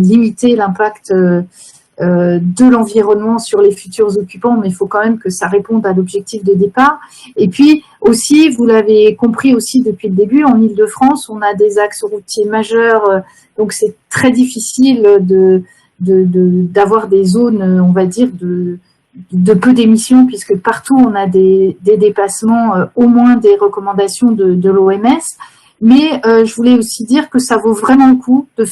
limiter l'impact de l'environnement sur les futurs occupants, mais il faut quand même que ça réponde à l'objectif de départ. Et puis aussi, vous l'avez compris aussi depuis le début, en Île-de-France, on a des axes routiers majeurs, donc c'est très difficile d'avoir des zones, on va dire, de peu d'émissions, puisque partout on a des dépassements, au moins des recommandations de l'OMS. Mais je voulais aussi dire que ça vaut vraiment le coup de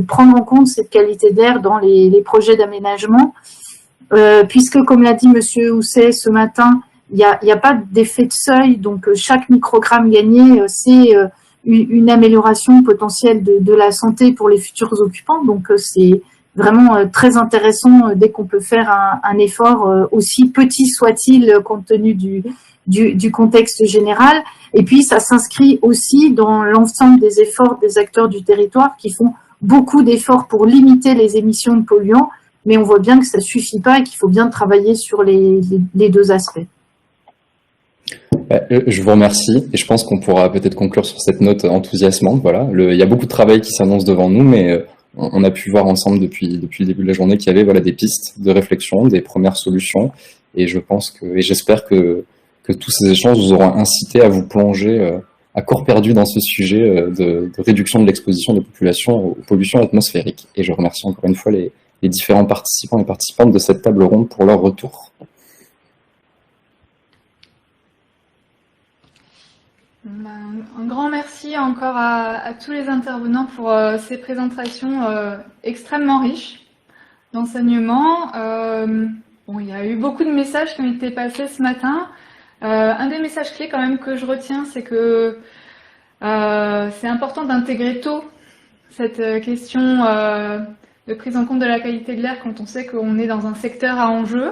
prendre en compte cette qualité d'air dans les projets d'aménagement, puisque, comme l'a dit Monsieur Housset ce matin, il y a pas d'effet de seuil, donc chaque microgramme gagné, c'est une amélioration potentielle de la santé pour les futurs occupants. Donc c'est vraiment très intéressant dès qu'on peut faire un effort, aussi petit soit-il, compte tenu du contexte général. Et puis, ça s'inscrit aussi dans l'ensemble des efforts des acteurs du territoire qui font beaucoup d'efforts pour limiter les émissions de polluants, mais on voit bien que ça ne suffit pas et qu'il faut bien travailler sur les deux aspects. Je vous remercie et je pense qu'on pourra peut-être conclure sur cette note enthousiasmante. Voilà, il y a beaucoup de travail qui s'annonce devant nous, mais on a pu voir ensemble depuis le début de la journée qu'il y avait des pistes de réflexion, des premières solutions, et j'espère que tous ces échanges vous auront incité à vous plonger à corps perdu dans ce sujet de réduction de l'exposition des populations aux pollutions atmosphériques. Et je remercie encore une fois les différents participants et participantes de cette table ronde pour leur retour. Un grand merci encore à tous les intervenants pour ces présentations extrêmement riches d'enseignements. Il y a eu beaucoup de messages qui ont été passés ce matin. Un des messages clés quand même que je retiens, c'est que c'est important d'intégrer tôt cette question de prise en compte de la qualité de l'air quand on sait qu'on est dans un secteur à enjeu,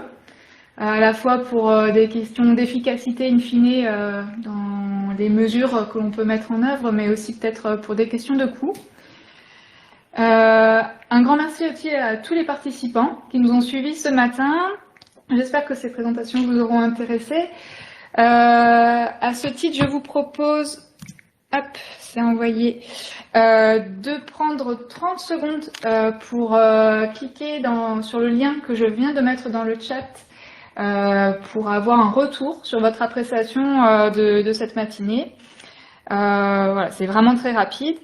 à la fois pour des questions d'efficacité in fine dans les mesures que l'on peut mettre en œuvre, mais aussi peut-être pour des questions de coût. Un grand merci aussi à tous les participants qui nous ont suivis ce matin. J'espère que ces présentations vous auront intéressé. À ce titre, je vous propose, hop, c'est envoyé, de prendre 30 secondes pour cliquer sur le lien que je viens de mettre dans le chat pour avoir un retour sur votre appréciation de cette matinée. Voilà, c'est vraiment très rapide.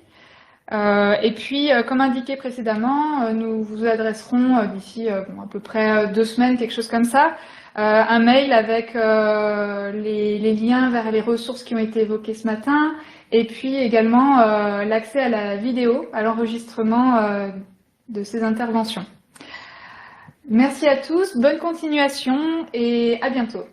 Et puis, comme indiqué précédemment, nous vous adresserons d'ici à peu près 2 semaines, quelque chose comme ça, un mail avec les liens vers les ressources qui ont été évoquées ce matin, et puis également l'accès à la vidéo, à l'enregistrement de ces interventions. Merci à tous, bonne continuation et à bientôt.